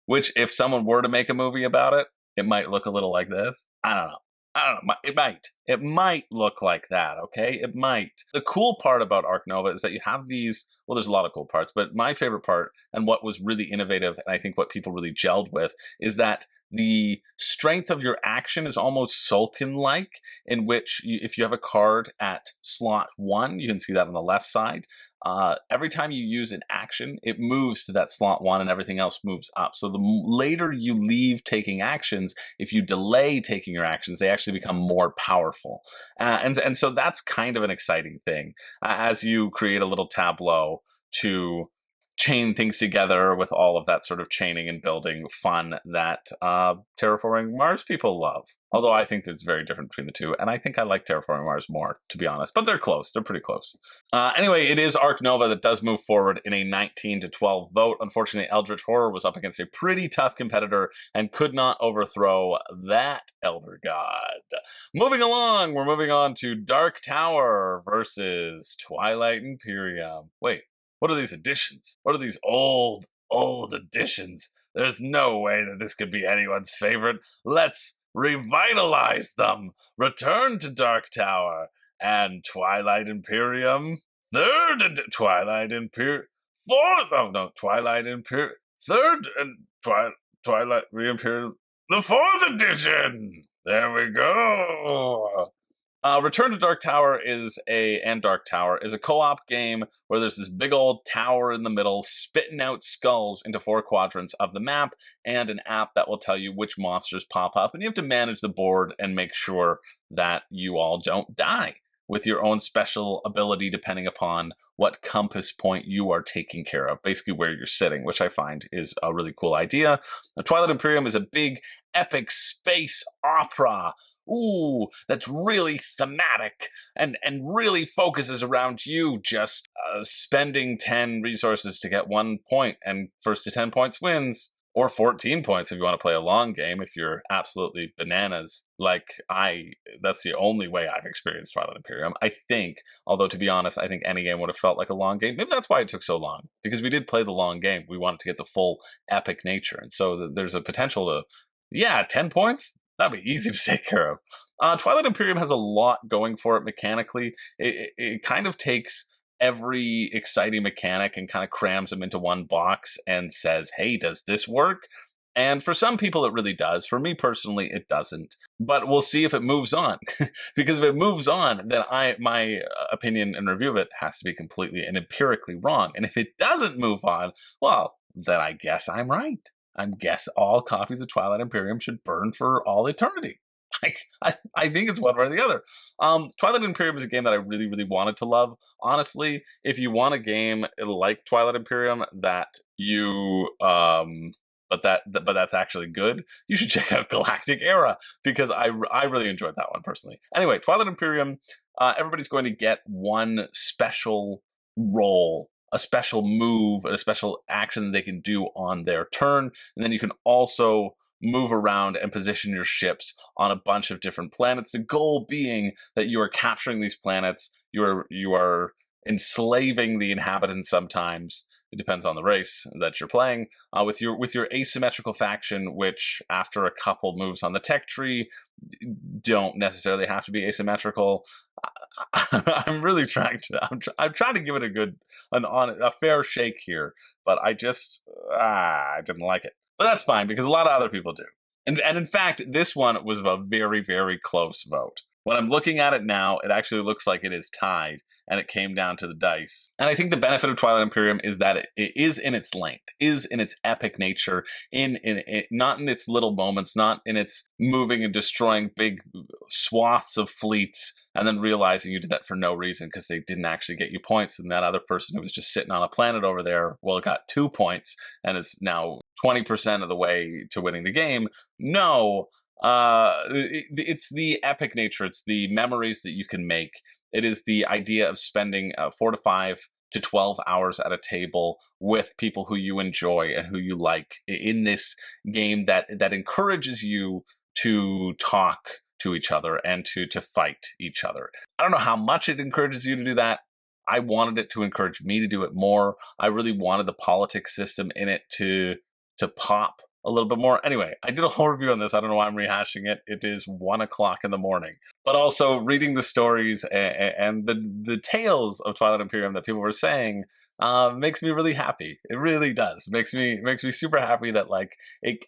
A: which if someone were to make a movie about it, it might look a little like this. I don't know. It might look like that, okay? It might. The cool part about Arc Nova is that you have these, well, there's a lot of cool parts, but my favorite part, and what was really innovative, and I think what people really gelled with, is that the strength of your action is almost Sulkin-like, in which if you have a card at slot 1, you can see that on the left side, every time you use an action, it moves to that slot 1 and everything else moves up. So the later you leave taking actions, if you delay taking your actions, they actually become more powerful. And so that's kind of an exciting thing as you create a little tableau to chain things together with all of that sort of chaining and building fun that Terraforming Mars people love. Although I think it's very different between the two, and I think I like Terraforming Mars more, to be honest. But they're close. They're pretty close. Anyway, it is Arc Nova that does move forward in a 19-12 vote. Unfortunately, Eldritch Horror was up against a pretty tough competitor and could not overthrow that Elder God. Moving along, we're moving on to Dark Tower versus Twilight Imperium. Wait. What are these additions? What are these old additions? There's no way that this could be anyone's favorite. Let's revitalize them. Return to Dark Tower and Twilight Imperium. Twilight Imperium. Twilight Imperium. Third and Twilight Imperium. The 4th edition. There we go. Return to Dark Tower and Dark Tower is a co-op game where there's this big old tower in the middle spitting out skulls into 4 quadrants of the map, and an app that will tell you which monsters pop up, and you have to manage the board and make sure that you all don't die with your own special ability depending upon what compass point you are taking care of, basically where you're sitting, which I find is a really cool idea. The Twilight Imperium is a big epic space opera. Ooh, that's really thematic and really focuses around you just spending 10 resources to get 1 point, and first to 10 points wins. or 14 points if you want to play a long game, if you're absolutely bananas. That's the only way I've experienced Twilight Imperium. I think, although to be honest, I think any game would have felt like a long game. Maybe that's why it took so long, because we did play the long game. We wanted to get the full epic nature. And so there's a potential to, 10 points? That'd be easy to take care of. Twilight Imperium has a lot going for it mechanically. It kind of takes every exciting mechanic and kind of crams them into one box and says, hey, does this work? And for some people, it really does. For me personally, it doesn't. But we'll see if it moves on. Because if it moves on, then my opinion and review of it has to be completely and empirically wrong. And if it doesn't move on, well, then I guess I'm right. I guess all copies of Twilight Imperium should burn for all eternity. I think it's one way or the other. Twilight Imperium is a game that I really, really wanted to love. Honestly, if you want a game like Twilight Imperium that you but that's actually good, you should check out Galactic Era, because I really enjoyed that one personally. Anyway, Twilight Imperium, everybody's going to get one special role, a special move, a special action that they can do on their turn, and then you can also move around and position your ships on a bunch of different planets. The goal being that you are capturing these planets, you are enslaving the inhabitants sometimes. It depends on the race that you're playing, with your asymmetrical faction, which after a couple moves on the tech tree don't necessarily have to be asymmetrical. I'm really trying to I'm trying to give it a fair shake here, but I didn't like it. But that's fine, because a lot of other people do. And in fact, this one was a very, very close vote. When I'm looking at it now, it actually looks like it is tied, and it came down to the dice. And I think the benefit of Twilight Imperium is that it is in its length, is in its epic nature, not in its little moments, not in its moving and destroying big swaths of fleets, and then realizing you did that for no reason because they didn't actually get you points, and that other person who was just sitting on a planet over there, well, got 2 points and is now 20% of the way to winning the game. No, it's the epic nature. It's the memories that you can make. It is the idea of spending 4 to 5 to 12 hours at a table with people who you enjoy and who you like in this game that encourages you to talk to each other and to fight each other. I don't know how much it encourages you to do that. I wanted it to encourage me to do it more. I really wanted the politics system in it to pop a little bit more. Anyway, I did a whole review on this. I don't know why I'm rehashing it. It is 1 o'clock in the morning. But also reading the stories and the tales of Twilight Imperium that people were saying makes me really happy. It really does. Makes me super happy that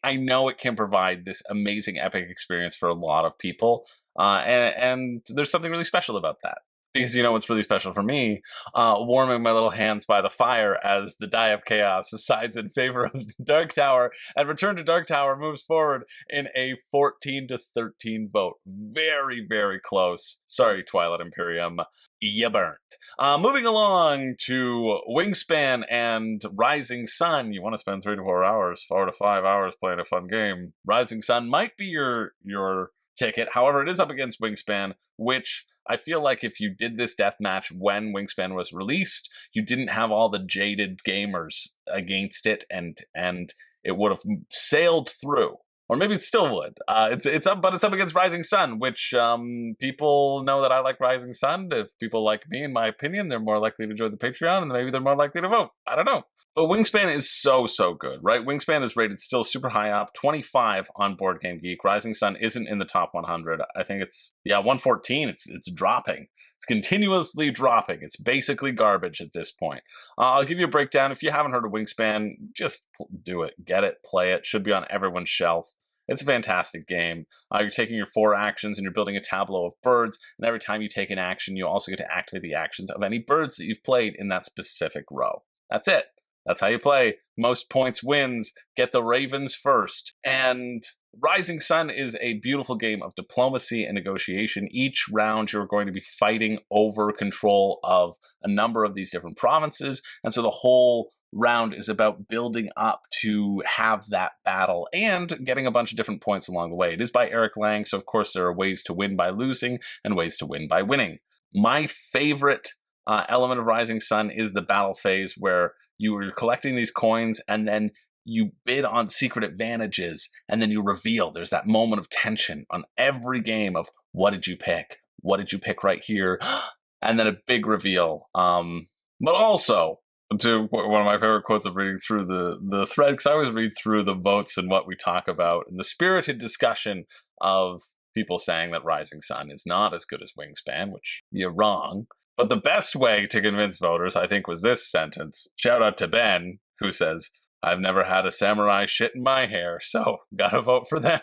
A: I know it can provide this amazing epic experience for a lot of people. And there's something really special about that. Because you know what's really special for me? Warming my little hands by the fire as the Die of Chaos decides in favor of Dark Tower, and Return to Dark Tower moves forward in a 14-13 vote. Very, very close. Sorry, Twilight Imperium. You burnt. Moving along to Wingspan and Rising Sun. You want to spend 3 to 4 hours, 4 to 5 hours playing a fun game. Rising Sun might be your ticket. However, it is up against Wingspan, which I feel like if you did this deathmatch when Wingspan was released, you didn't have all the jaded gamers against it, and it would have sailed through. Or maybe it still would. It's up against Rising Sun, which people know that I like Rising Sun. If people like me, in my opinion, they're more likely to join the Patreon, and maybe they're more likely to vote. I don't know. But Wingspan is so good, right? Wingspan is rated still super high up, 25 on Board Game Geek. Rising Sun isn't in the top 100. I think it's 114. It's dropping. It's continuously dropping. It's basically garbage at this point. I'll give you a breakdown. If you haven't heard of Wingspan, just do it. Get it. Play it. Should be on everyone's shelf. It's a fantastic game. You're taking your 4 actions and you're building a tableau of birds. And every time you take an action, you also get to activate the actions of any birds that you've played in that specific row. That's it. That's how you play. Most points wins. Get the ravens first. And Rising Sun is a beautiful game of diplomacy and negotiation. Each round you're going to be fighting over control of a number of these different provinces. And so the whole round is about building up to have that battle and getting a bunch of different points along the way. It is by Eric Lang, so of course there are ways to win by losing and ways to win by winning. My favorite element of Rising Sun is the battle phase, where you are collecting these coins and then you bid on secret advantages, and then you reveal. There's that moment of tension on every game of what did you pick? What did you pick right here? And then a big reveal. But also, to one of my favorite quotes of reading through the thread, because I always read through the votes and what we talk about, and the spirited discussion of people saying that Rising Sun is not as good as Wingspan, which you're wrong. But the best way to convince voters, I think, was this sentence. Shout out to Ben, who says, I've never had a samurai shit in my hair, so gotta vote for them.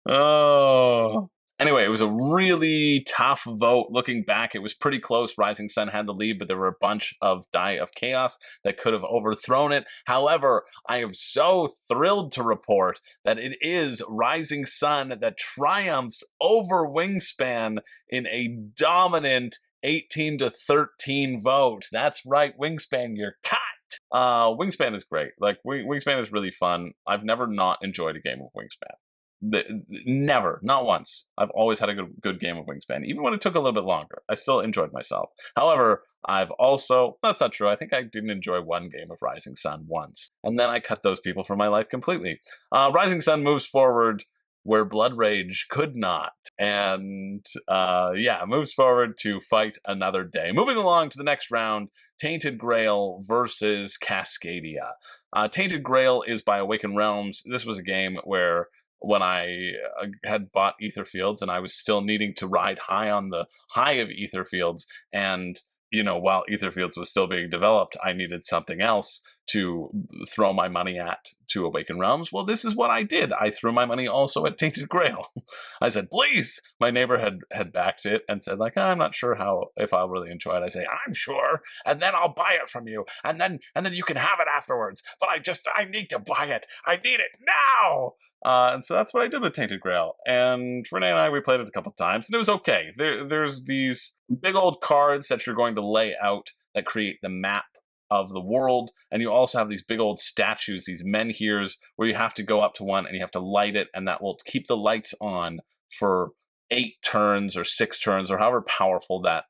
A: Oh. Anyway, it was a really tough vote. Looking back, it was pretty close. Rising Sun had the lead, but there were a bunch of Die of Chaos that could have overthrown it. However, I am so thrilled to report that it is Rising Sun that triumphs over Wingspan in a dominant 18-13 vote. That's right, Wingspan, you're cut. Wingspan is great. Like, Wingspan is really fun. I've never not enjoyed a game of Wingspan. Never, not once. I've always had a good game of Wingspan, even when it took a little bit longer. I still enjoyed myself. However, I've also, that's not true. I think I didn't enjoy one game of Rising Sun once, and then I cut those people from my life completely. Rising Sun moves forward where Blood Rage could not, and moves forward to fight another day. Moving along to the next round, Tainted Grail versus Cascadia. Tainted Grail is by Awakened Realms. This was a game where when I had bought Etherfields and I was still needing to ride high on the high of Etherfields, and while Etherfields was still being developed, I needed something else to throw my money at to Awaken Realms. Well, this is what I did. I threw my money also at Tainted Grail. I said, please. My neighbor had backed it and said, like, I'm not sure if I'll really enjoy it. I say, I'm sure, and then I'll buy it from you, and then you can have it afterwards. But I need to buy it. I need it now. And so that's what I did with Tainted Grail. And Renee and we played it a couple of times, and it was okay. There's these big old cards that you're going to lay out that create the map of the world, and you also have these big old statues, these menhirs, where you have to go up to one and you have to light it, and that will keep the lights on for 8 turns or 6 turns or however powerful that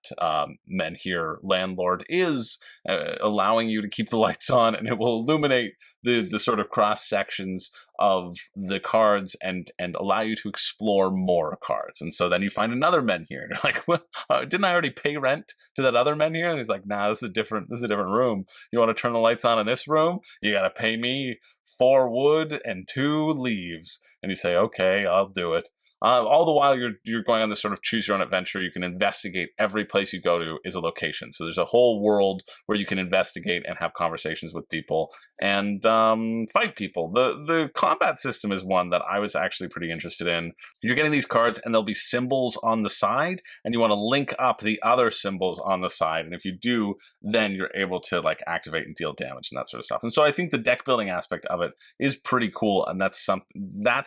A: menhir landlord is, allowing you to keep the lights on, and it will illuminate the sort of cross sections of the cards and allow you to explore more cards. And so then you find another menhir, and you're like, well, didn't I already pay rent to that other menhir? And he's like, nah, this is a different room. You want to turn the lights on in this room? You got to pay me 4 wood and 2 leaves. And you say, okay, I'll do it. All the while you're going on this sort of choose your own adventure. You can investigate. Every place you go to is a location. So there's a whole world where you can investigate and have conversations with people and fight people. The combat system is one that I was actually pretty interested in. You're getting these cards and there'll be symbols on the side, and you want to link up the other symbols on the side. And if you do, then you're able to like activate and deal damage and that sort of stuff. And so I think the deck building aspect of it is pretty cool, and that's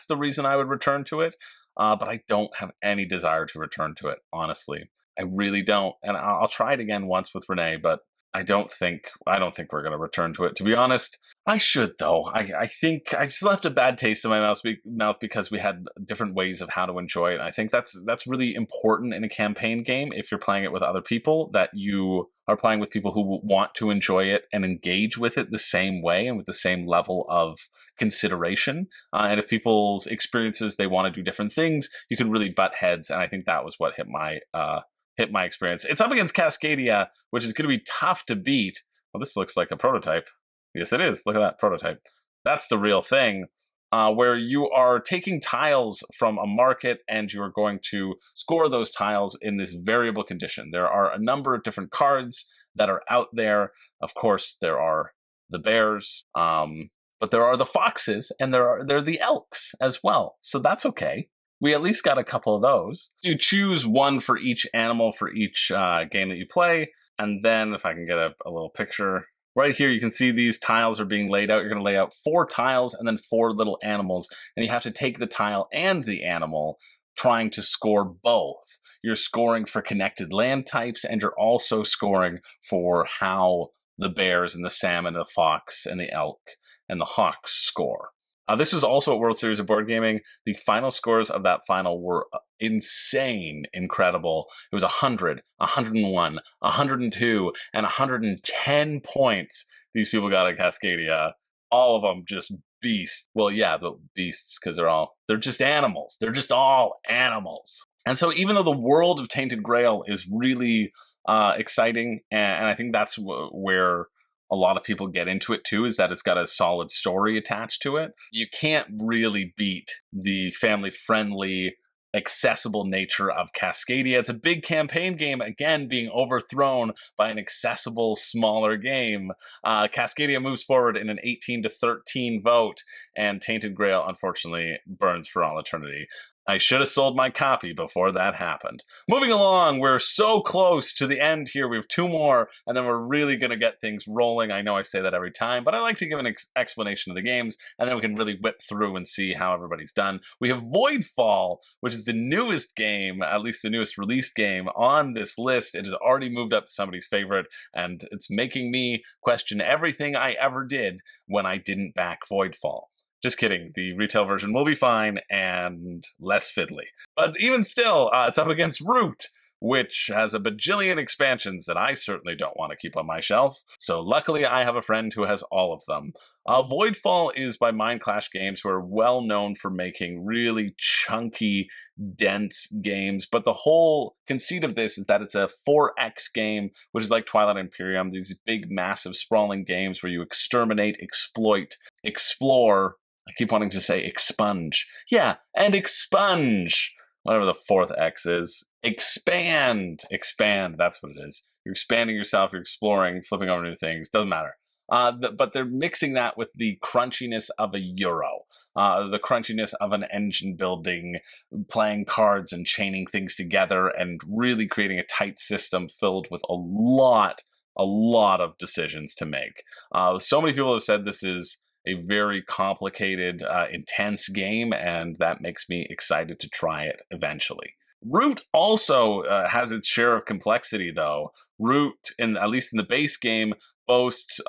A: the reason I would return to it. But I don't have any desire to return to it, honestly. I really don't. And I'll try it again once with Renee, but I don't think we're going to return to it. To be honest, I should, though. I think I just left a bad taste in my mouth because we had different ways of how to enjoy it. I think that's really important in a campaign game if you're playing it with other people, that you are playing with people who want to enjoy it and engage with it the same way and with the same level of consideration. And if people's experiences, they want to do different things, you can really butt heads. And I think that was what hit my experience. It's up against Cascadia, which is going to be tough to beat. Well, this looks like a prototype. Yes, it is. Look at that prototype. That's the real thing, where you are taking tiles from a market and you are going to score those tiles in this variable condition. There are a number of different cards that are out there. Of course, there are the bears, but there are the foxes, and there are the elks as well. So that's okay. We at least got a couple of those. You choose one for each animal for each game that you play. And then if I can get a little picture, right here you can see these tiles are being laid out. You're going to lay out 4 tiles and then 4 little animals. And you have to take the tile and the animal, trying to score both. You're scoring for connected land types, and you're also scoring for how the bears and the salmon, the fox and the elk and the hawks score. This was also at World Series of Board Gaming. The final scores of that final were insane, incredible. It was 100, 101, 102, and 110 points these people got at Cascadia. All of them just beasts. Well, yeah, the beasts, because they're just animals. They're just all animals. And so even though the world of Tainted Grail is really exciting, and I think that's where a lot of people get into it too, is that it's got a solid story attached to it. You can't really beat the family-friendly, accessible nature of Cascadia. It's a big campaign game, again, being overthrown by an accessible, smaller game. Cascadia moves forward in an 18-13 vote, and Tainted Grail, unfortunately, burns for all eternity. I should have sold my copy before that happened. Moving along, we're so close to the end here. We have 2 more, and then we're really going to get things rolling. I know I say that every time, but I like to give an explanation of the games, and then we can really whip through and see how everybody's done. We have Voidfall, which is the newest game, at least the newest released game on this list. It has already moved up to somebody's favorite, and it's making me question everything I ever did when I didn't back Voidfall. Just kidding. The retail version will be fine and less fiddly. But even still, it's up against Root, which has a bajillion expansions that I certainly don't want to keep on my shelf. So luckily, I have a friend who has all of them. Voidfall is by Mind Clash Games, who are well known for making really chunky, dense games. But the whole conceit of this is that it's a 4X game, which is like Twilight Imperium. These big, massive, sprawling games where you exterminate, exploit, explore. I keep wanting to say expunge. Yeah, and expunge. Whatever the 4th X is. Expand. Expand, that's what it is. You're expanding yourself, you're exploring, flipping over new things. Doesn't matter. But they're mixing that with the crunchiness of a Euro. The crunchiness of an engine building, playing cards and chaining things together, and really creating a tight system filled with a lot of decisions to make. So many people have said this is a very complicated, intense game, and that makes me excited to try it eventually. Root also has its share of complexity, though. Root, at least in the base game, boasts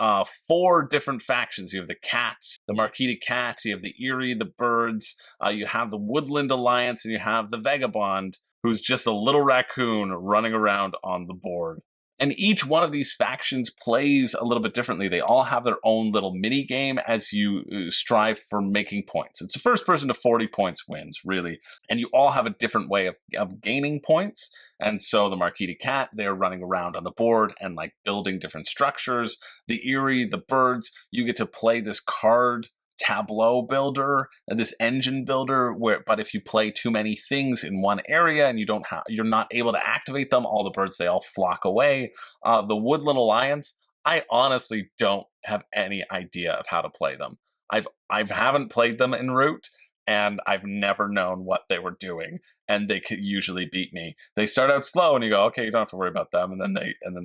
A: 4 different factions. You have the cats, the Marquita cats, you have the Eerie, the birds, you have the Woodland Alliance, and you have the Vagabond, who's just a little raccoon running around on the board. And each one of these factions plays a little bit differently. They all have their own little mini game as you strive for making points. It's the first person to 40 points wins, really. And you all have a different way of gaining points. And so the Marquita cat, they're running around on the board and like building different structures. The Eerie, the birds, you get to play this card tableau builder and this engine builder but if you play too many things in one area and you're not able to activate them, all the birds, they all flock away. The Woodland Alliance, I honestly don't have any idea of how to play them. I haven't played them en route, and I've never known what they were doing, and they could usually beat me. They start out slow, and you go, okay, you don't have to worry about them, and then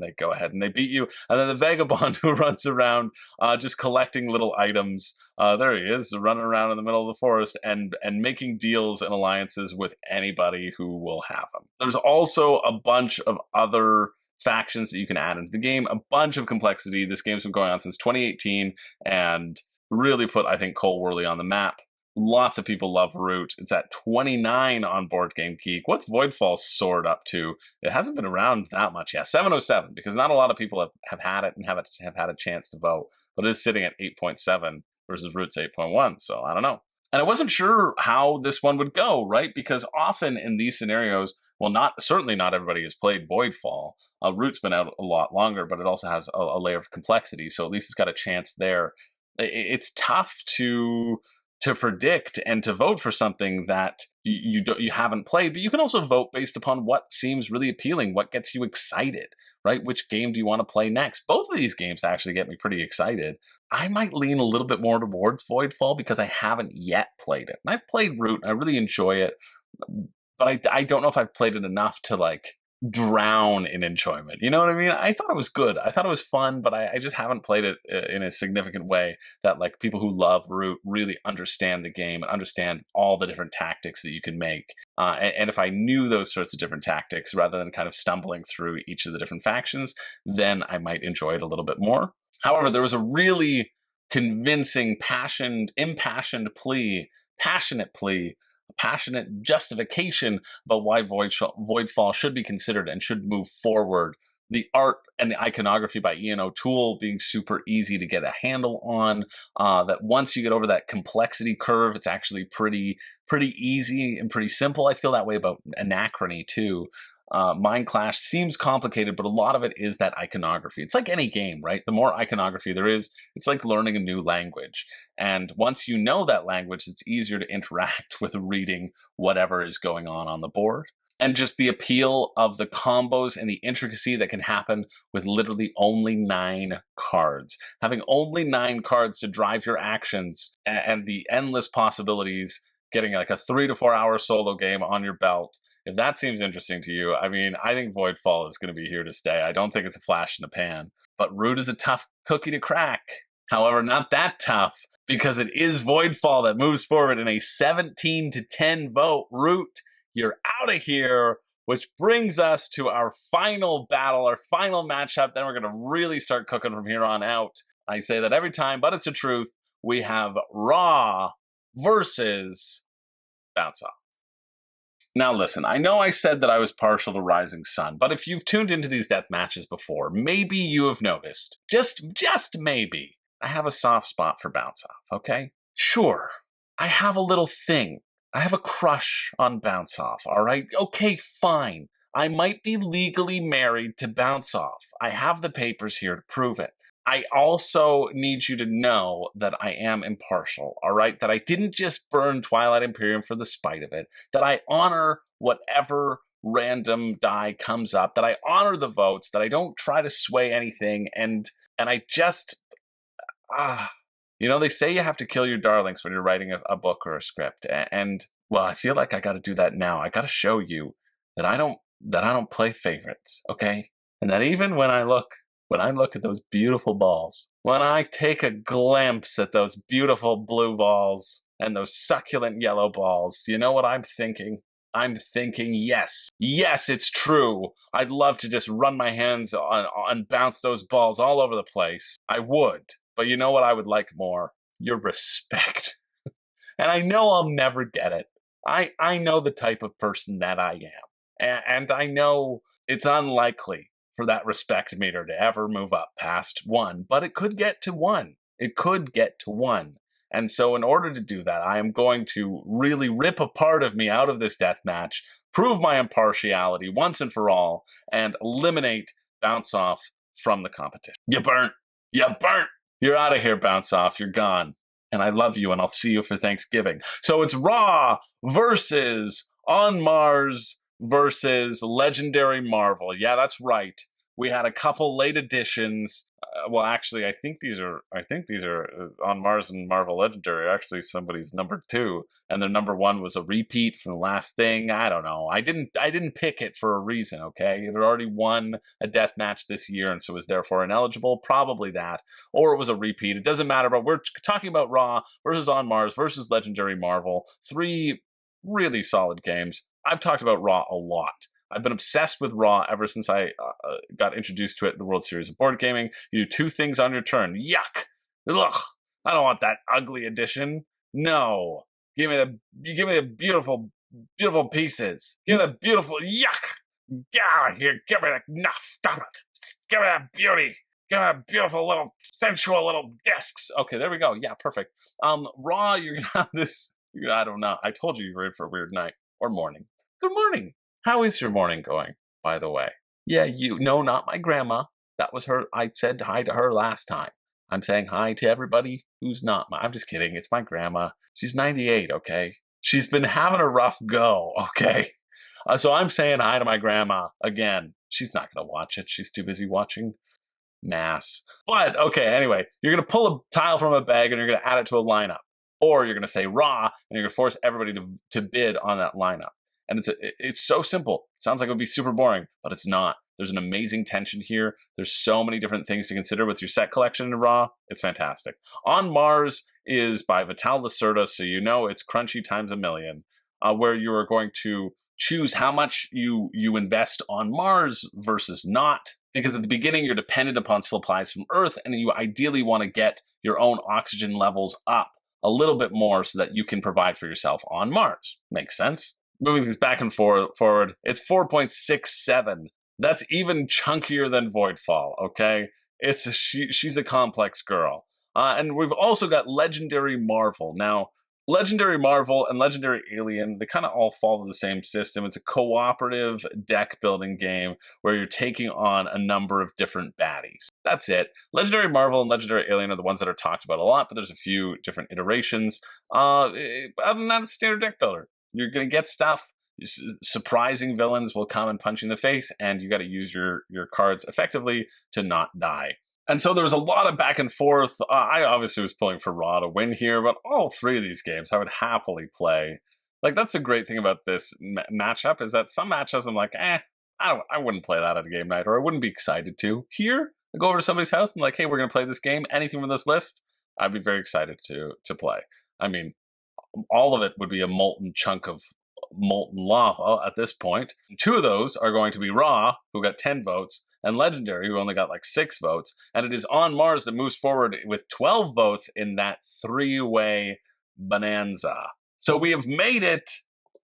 A: they go ahead and they beat you. And then the Vagabond, who runs around just collecting little items. There he is, running around in the middle of the forest and making deals and alliances with anybody who will have them. There's also a bunch of other factions that you can add into the game, a bunch of complexity. This game's been going on since 2018 and really put, I think, Cole Worley on the map. Lots of people love Root. It's at 29 on Board Game Geek. What's Voidfall soared up to? It hasn't been around that much yet. 707, because not a lot of people have had it and have had a chance to vote. But it is sitting at 8.7 versus Root's 8.1, so I don't know. And I wasn't sure how this one would go, right? Because often in these scenarios, well, certainly not everybody has played Voidfall. Root's been out a lot longer, but it also has a layer of complexity, so at least it's got a chance there. It's tough to predict and to vote for something that you haven't played, but you can also vote based upon what seems really appealing, what gets you excited, right? Which game do you want to play next? Both of these games actually get me pretty excited. I might lean a little bit more towards Voidfall because I haven't yet played it. And I've played Root, and I really enjoy it, but I don't know if I've played it enough to like drown in enjoyment. You know what I mean? I thought it was good. I thought it was fun, but I just haven't played it in a significant way that like people who love Root really understand the game and understand all the different tactics that you can make. And if I knew those sorts of different tactics rather than kind of stumbling through each of the different factions, then I might enjoy it a little bit more. However, there was a really convincing, impassioned plea, passionate plea, passionate justification about why Voidfall should be considered and should move forward. The art and the iconography by Ian O'Toole being super easy to get a handle on. That once you get over that complexity curve, it's actually pretty easy and pretty simple. I feel that way about Anachrony too. Mind Clash seems complicated, but a lot of it is that iconography. It's like any game, right? The more iconography there is, it's like learning a new language. And once you know that language, it's easier to interact with reading whatever is going on the board. And just the appeal of the combos and the intricacy that can happen with literally only 9 cards. Having only 9 cards to drive your actions and the endless possibilities, getting like a 3 to 4 hour solo game on your belt. If that seems interesting to you, I mean, I think Voidfall is going to be here to stay. I don't think it's a flash in the pan. But Root is a tough cookie to crack. However, not that tough, because it is Voidfall that moves forward in a 17-10 vote. Root, you're out of here, which brings us to our final battle, our final matchup. Then we're going to really start cooking from here on out. I say that every time, but it's the truth. We have Raw versus Bounce Off. Now listen, I know I said that I was partial to Rising Sun, but if you've tuned into these death matches before, maybe you have noticed, just maybe, I have a soft spot for Bounce Off, okay? Sure, I have a little thing. I have a crush on Bounce Off, all right? Okay, fine. I might be legally married to Bounce Off. I have the papers here to prove it. I also need you to know that I am impartial, all right? That I didn't just burn Twilight Imperium for the spite of it, that I honor whatever random die comes up, that I honor the votes, that I don't try to sway anything, and I just, you know, they say you have to kill your darlings when you're writing a book or a script, and well, I feel like I got to do that now. I got to show you that I don't play favorites, okay? And that even when I look at those beautiful balls, when I take a glimpse at those beautiful blue balls and those succulent yellow balls, you know what I'm thinking? I'm thinking, yes, it's true. I'd love to just run my hands on bounce those balls all over the place. I would. But you know what I would like more? Your respect. And I know I'll never get it. I know the type of person that I am. And I know it's unlikely for that respect meter to ever move up past 1, but it could get to 1. It could get to 1. And so in order to do that, I am going to really rip a part of me out of this death match, prove my impartiality once and for all, and eliminate Bounce Off from the competition. You burnt. You're out of here, Bounce Off. You're gone. And I love you, and I'll see you for Thanksgiving. So it's Raw versus On Mars versus Legendary Marvel. Yeah, that's right. We had a couple late additions. Well, actually, I think these are On Mars and Marvel Legendary. Actually, somebody's number 2, and their number 1 was a repeat from the last thing. I don't know. I didn't pick it for a reason. Okay, it had already won a death match this year, and so was therefore ineligible. Probably that, or it was a repeat. It doesn't matter. But we're talking about Raw versus On Mars versus Legendary Marvel. 3 really solid games. I've talked about Raw a lot. I've been obsessed with Raw ever since I got introduced to it at the World Series of Board Gaming. You do 2 things on your turn. Yuck! Ugh! I don't want that ugly edition. No. Give me the beautiful pieces. Give me the beautiful yuck! Get out of here! Give me the stop it! Give me that beauty! Give me that beautiful little sensual little discs. Okay, there we go. Yeah, perfect. Raw, you're gonna have this. I don't know. I told you were in for a weird night or morning. Good morning. How is your morning going, by the way? Yeah, no, not my grandma. That was her. I said hi to her last time. I'm saying hi to everybody who's not I'm just kidding. It's my grandma. She's 98, okay? She's been having a rough go, okay? So I'm saying hi to my grandma again. She's not going to watch it. She's too busy watching Mass. But, okay, anyway, you're going to pull a tile from a bag and you're going to add it to a lineup. Or you're going to say Raw and you're going to force everybody to bid on that lineup. And it's so simple. Sounds like it would be super boring, but it's not. There's an amazing tension here. There's so many different things to consider with your set collection in Raw. It's fantastic. On Mars is by Vital Lacerda, so you know it's crunchy times a million, where you are going to choose how much you invest on Mars versus not. because at the beginning you're dependent upon supplies from Earth, and you ideally want to get your own oxygen levels up a little bit more so that you can provide for yourself on Mars. Makes sense. Moving things back and forward, it's 4.67. That's even chunkier than Voidfall, okay? She's a complex girl. And we've also got Legendary Marvel. Now, Legendary Marvel and Legendary Alien, they kind of all follow the same system. It's a cooperative deck building game where you're taking on a number of different baddies. That's it. Legendary Marvel and Legendary Alien are the ones that are talked about a lot, but there's a few different iterations. Other than that, it's standard deck builder. You're going to get stuff. Surprising villains will come and punch you in the face, and you got to use your cards effectively to not die. And so there was a lot of back and forth. I obviously was pulling for Raw to win here, but all three of these games I would happily play. Like, that's the great thing about this matchup, is that some matchups I'm like, I wouldn't play that at a game night, or I wouldn't be excited to. Here, I go over to somebody's house and like, hey, we're going to play this game. Anything from this list, I'd be very excited to play. I mean, all of it would be a molten chunk of molten lava at this point. Two of those are going to be Raw, who got 10 votes, and Legendary, who only got like 6 votes. And it is On Mars that moves forward with 12 votes in that three-way bonanza. So we have made it.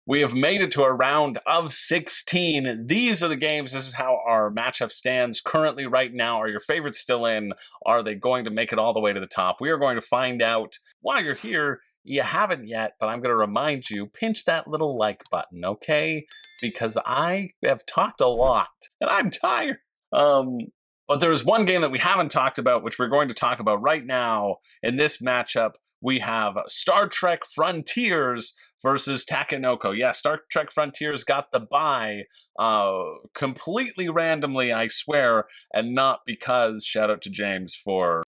A: We have made it to a round of 16. These are the games. This is how our matchup stands currently right now. Are your favorites still in? Are they going to make it all the way to the top? We are going to find out while you're here. You haven't yet, but I'm going to remind you, pinch that little like button, okay? Because I have talked a lot, and I'm tired. But there's one game that we haven't talked about, which we're going to talk about right now. In this matchup, we have Star Trek Frontiers versus Takenoko. Yeah, Star Trek Frontiers got the bye completely randomly, I swear, and not because, shout out to James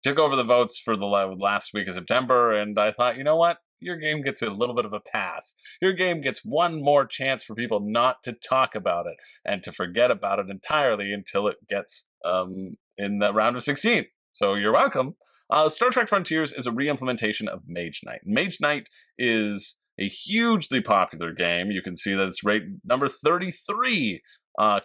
A: took over the votes for the last week of September, and I thought, you know what? Your game gets a little bit of a pass. Your game gets one more chance for people not to talk about it and to forget about it entirely until it gets in the round of 16. So you're welcome. Star Trek Frontiers is a re-implementation of Mage Knight. Mage Knight is a hugely popular game. You can see that it's rated number 33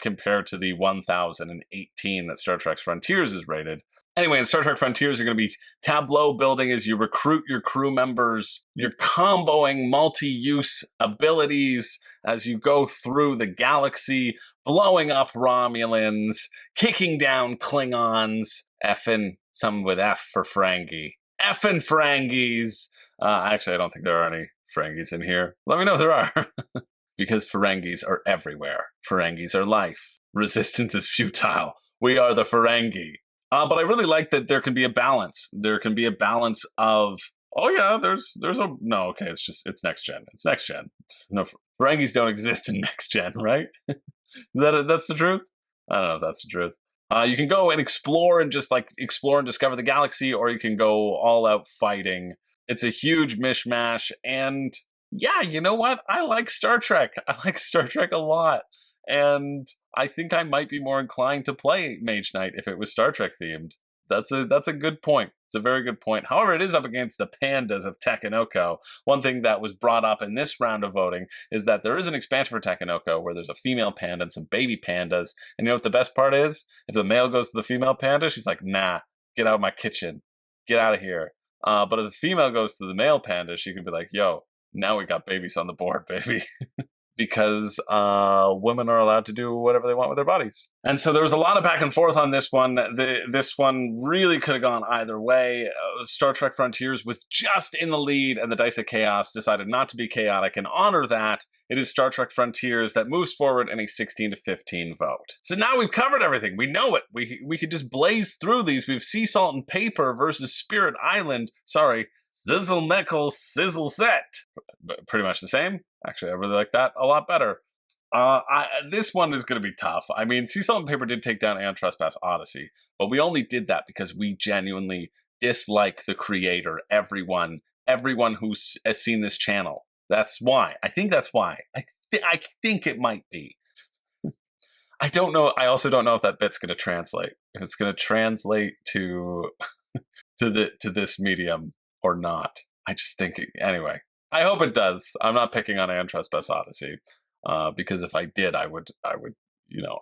A: compared to the 1018 that Star Trek Frontiers is rated. Anyway, in Star Trek Frontiers, you're going to be tableau building as you recruit your crew members. You're comboing multi-use abilities as you go through the galaxy, blowing up Romulans, kicking down Klingons, effing, some with F for Ferengi. Effing Ferengis! Actually, I don't think there are any Ferengis in here. Let me know if there are. Because Ferengis are everywhere. Ferengis are life. Resistance is futile. We are the Ferengi. But I really like that there can be a balance. There can be a balance of, oh yeah, there's no, okay, it's next gen. It's next gen. No, Ferengis don't exist in next gen, right? That's the truth? I don't know if that's the truth. You can go and explore and just like explore and discover the galaxy, or you can go all out fighting. It's a huge mishmash, and yeah, you know what? I like Star Trek. I like Star Trek a lot. And I think I might be more inclined to play Mage Knight if it was Star Trek themed. That's a good point. It's a very good point. However, it is up against the pandas of Takenoko. One thing that was brought up in this round of voting is that there is an expansion for Takenoko where there's a female panda and some baby pandas. And you know what the best part is? If the male goes to the female panda, she's like, nah, get out of my kitchen. Get out of here. But if the female goes to the male panda, she can be like, yo, now we got babies on the board, baby. Because women are allowed to do whatever they want with their bodies. And so there was a lot of back and forth on this one. This one really could have gone either way. Star Trek Frontiers was just in the lead, and the Dice of Chaos decided not to be chaotic and honor that. It is Star Trek Frontiers that moves forward in a 16-15 vote. So now we've covered everything. We know it. We could just blaze through these. We have Sea Salt and Paper versus Spirit Island. Sorry, Sizzle Meckle Sizzle Set. Pretty much the same. Actually, I really like that a lot better. This one is going to be tough. I mean, Sea Salt and Paper did take down Aeon Trespass Odyssey, but we only did that because we genuinely dislike the creator, everyone who's has seen this channel. That's why. I think that's why. I think it might be. I don't know. I also don't know if that bit's going to translate. If it's going to translate to this medium or not. I just think anyway. I hope it does. I'm not picking on Aeon Trespass Odyssey because if I did, I would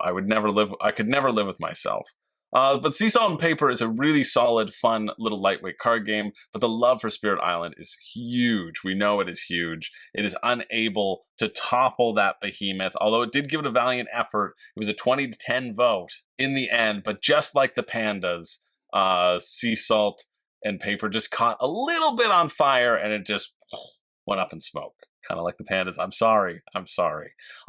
A: I could never live with myself. But Sea Salt and Paper is a really solid, fun, little lightweight card game, but the love for Spirit Island is huge. We know it is huge. It is unable to topple that behemoth, although it did give it a valiant effort. It was a 20-10 vote in the end, but just like the Pandas, Sea Salt and Paper just caught a little bit on fire, and it just went up in smoke. Kind of like the Pandas. I'm sorry.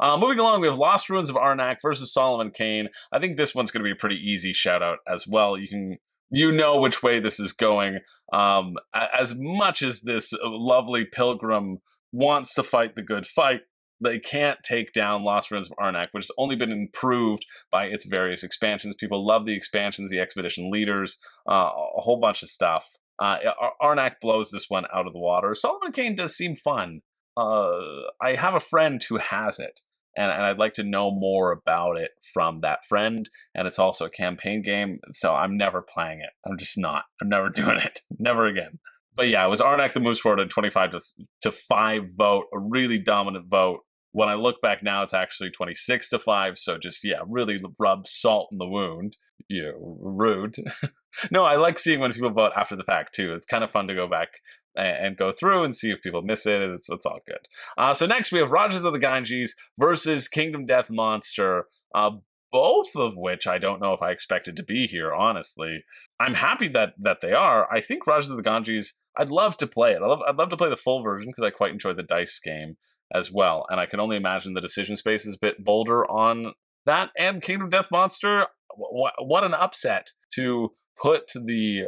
A: Moving along, we have Lost Ruins of Arnak versus Solomon Kane. I think this one's going to be a pretty easy shout out as well. You know which way this is going. As much as this lovely pilgrim wants to fight the good fight, they can't take down Lost Ruins of Arnak, which has only been improved by its various expansions. People love the expansions, the expedition leaders, a whole bunch of stuff. Arnak blows this one out of the water. Solomon Kane does seem fun. I have a friend who has it, and I'd like to know more about it from that friend, and it's also a campaign game, so I'm never playing it. I'm just not. I'm never doing it. Never again. But yeah, it was Arnak that moves forward at 25-5 vote, a really dominant vote. When I look back now, it's actually 26-5, so just, really rub salt in the wound. Rude. No, I like seeing when people vote after the fact, too. It's kind of fun to go back and go through and see if people miss it. It's all good. So next we have Rajas of the Ganges versus Kingdom Death Monster, both of which I don't know if I expected to be here, honestly. I'm happy that they are. I think Rajas of the Ganges, I'd love to play it. I'd love to play the full version because I quite enjoy the dice game as well. And I can only imagine the decision space is a bit bolder on that. And Kingdom Death Monster, what an upset to put the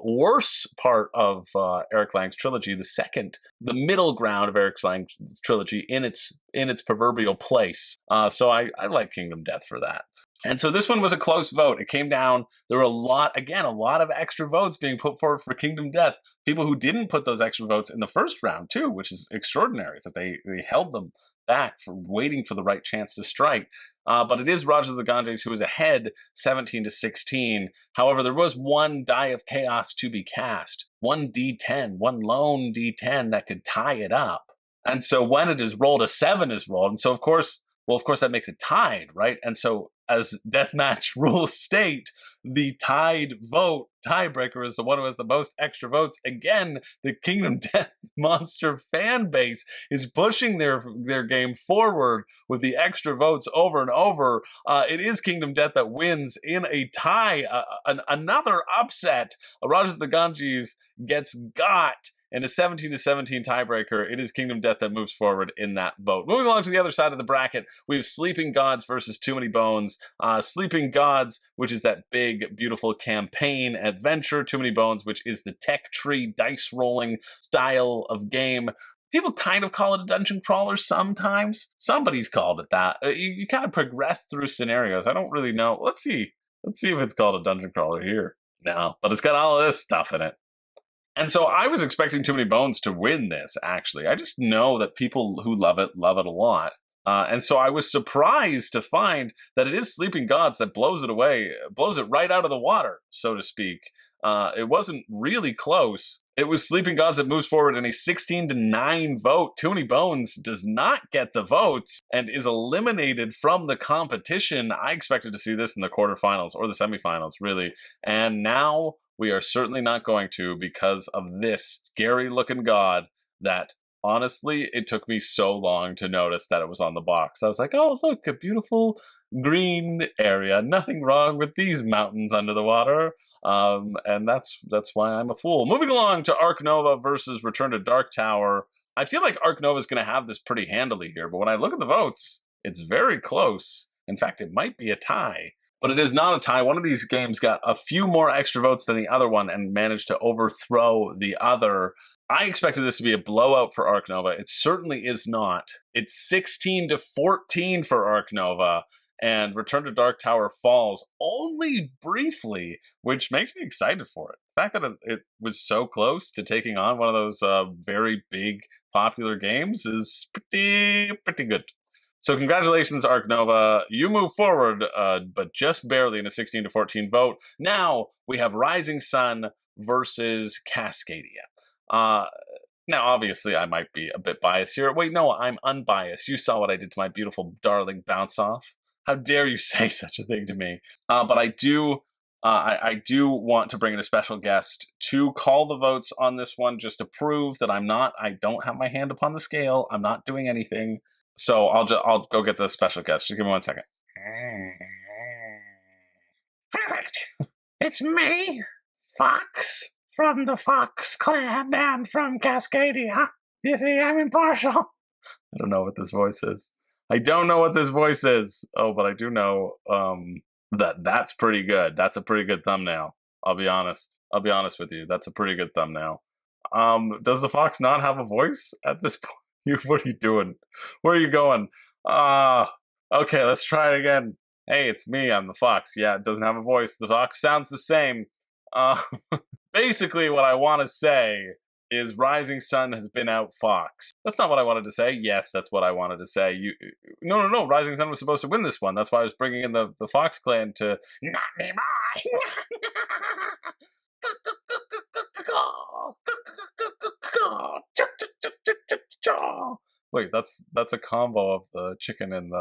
A: worst part of Eric Lang's trilogy, the middle ground of Eric Lang's trilogy, in its proverbial place. So I like Kingdom Death for that. And so this one was a close vote. It came down. There were a lot of extra votes being put forward for Kingdom Death. People who didn't put those extra votes in the first round too, which is extraordinary that they held them back for waiting for the right chance to strike. But it is Rajas of the Ganges who is ahead 17-16. However, there was one die of chaos to be cast. One D10, one lone D10 that could tie it up. And so when it is rolled, a 7 is rolled. And so of course that makes it tied, right? And so as Deathmatch rules state, the tied vote, tiebreaker, is the one who has the most extra votes. Again, the Kingdom Death Monster fan base is pushing their game forward with the extra votes over and over. It is Kingdom Death that wins in a tie, another upset. Rajas of the Ganges gets got. In a 17-17 tiebreaker, it is Kingdom Death that moves forward in that vote. Moving along to the other side of the bracket, we have Sleeping Gods versus Too Many Bones. Sleeping Gods, which is that big, beautiful campaign adventure. Too Many Bones, which is the tech tree, dice rolling style of game. People kind of call it a dungeon crawler sometimes. Somebody's called it that. You kind of progress through scenarios. I don't really know. Let's see if it's called a dungeon crawler here. No, but it's got all of this stuff in it. And so I was expecting Too Many Bones to win this, actually. I just know that people who love it a lot. And so I was surprised to find that it is Sleeping Gods that blows it right out of the water, so to speak. It wasn't really close. It was Sleeping Gods that moves forward in a 16-9 vote. Too Many Bones does not get the votes and is eliminated from the competition. I expected to see this in the quarterfinals or the semifinals, really. And now we are certainly not going to, because of this scary-looking god that, honestly, it took me so long to notice that it was on the box. I was like, oh, look, a beautiful green area. Nothing wrong with these mountains under the water. And that's why I'm a fool. Moving along to Ark Nova versus Return to Dark Tower. I feel like Ark Nova is going to have this pretty handily here, but when I look at the votes, it's very close. In fact, it might be a tie. But it is not a tie. One of these games got a few more extra votes than the other one and managed to overthrow the other. I expected this to be a blowout for Ark Nova. It certainly is not. It's 16-14 for Ark Nova, and Return to Dark Tower falls only briefly, which makes me excited for it. The fact that it was so close to taking on one of those very big, popular games is pretty good. So congratulations, Ark Nova. You move forward, but just barely in a 16-14 vote. Now we have Rising Sun versus Cascadia. Now, obviously, I might be a bit biased here. Wait, no, I'm unbiased. You saw what I did to my beautiful, darling bounce off. How dare you say such a thing to me? But I do want to bring in a special guest to call the votes on this one, just to prove that I don't have my hand upon the scale. I'm not doing anything. So I'll go get the special guest. Just give me 1 second.
B: Perfect. It's me, Fox, from the Fox clan and from Cascadia. You see, I'm impartial.
A: I don't know what this voice is. Oh, but I do know that's pretty good. That's a pretty good thumbnail. I'll be honest with you. That's a pretty good thumbnail. Does the fox not have a voice at this point? What are you doing? Where are you going? Okay, let's try it again. Hey, it's me. I'm the fox. Yeah, it doesn't have a voice. The fox sounds the same. Basically, what I want to say is Rising Sun has been outfoxed. That's not what I wanted to say. Yes, that's what I wanted to say. No. Rising Sun was supposed to win this one. That's why I was bringing in the Fox clan to...
B: Not anymore.
A: Wait, that's a combo of the chicken and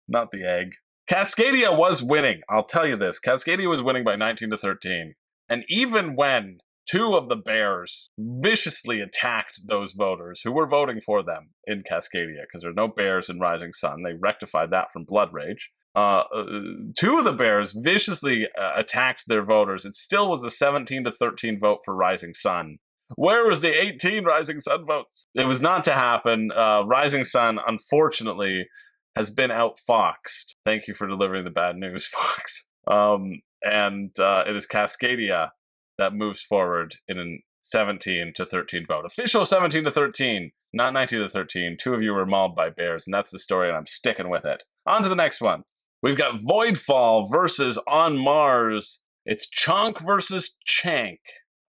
A: not the egg. Cascadia was winning. I'll tell you this. Cascadia was winning by 19-13. And even when two of the bears viciously attacked those voters who were voting for them in Cascadia, because there are no bears in Rising Sun. They rectified that from Blood Rage. Two of the bears viciously attacked their voters. It still was a 17-13 vote for Rising Sun. Where was the 18 Rising Sun votes? It was not to happen. Rising Sun, unfortunately, has been outfoxed. Thank you for delivering the bad news, Fox. And it is Cascadia that moves forward in a 17-13 vote. Official 17-13, not 19-13. Two of you were mauled by bears, and that's the story, and I'm sticking with it. On to the next one. We've got Voidfall versus On Mars. It's Chonk versus Chank.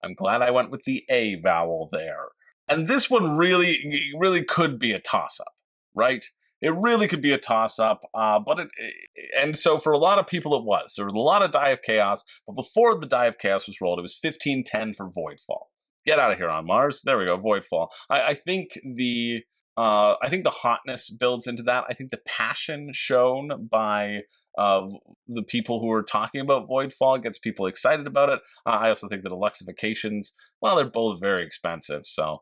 A: I'm glad I went with the A vowel there. And this one really could be a toss-up, right? It really could be a toss-up, and so for a lot of people it was. There was a lot of Die of Chaos, but before the Die of Chaos was rolled, it was 15-10 for Voidfall. Get out of here, On Mars. There we go, Voidfall. I think the hotness builds into that. I think the passion shown by the people who are talking about Voidfall gets people excited about it. I also think that Alexifications, well, they're both very expensive, so...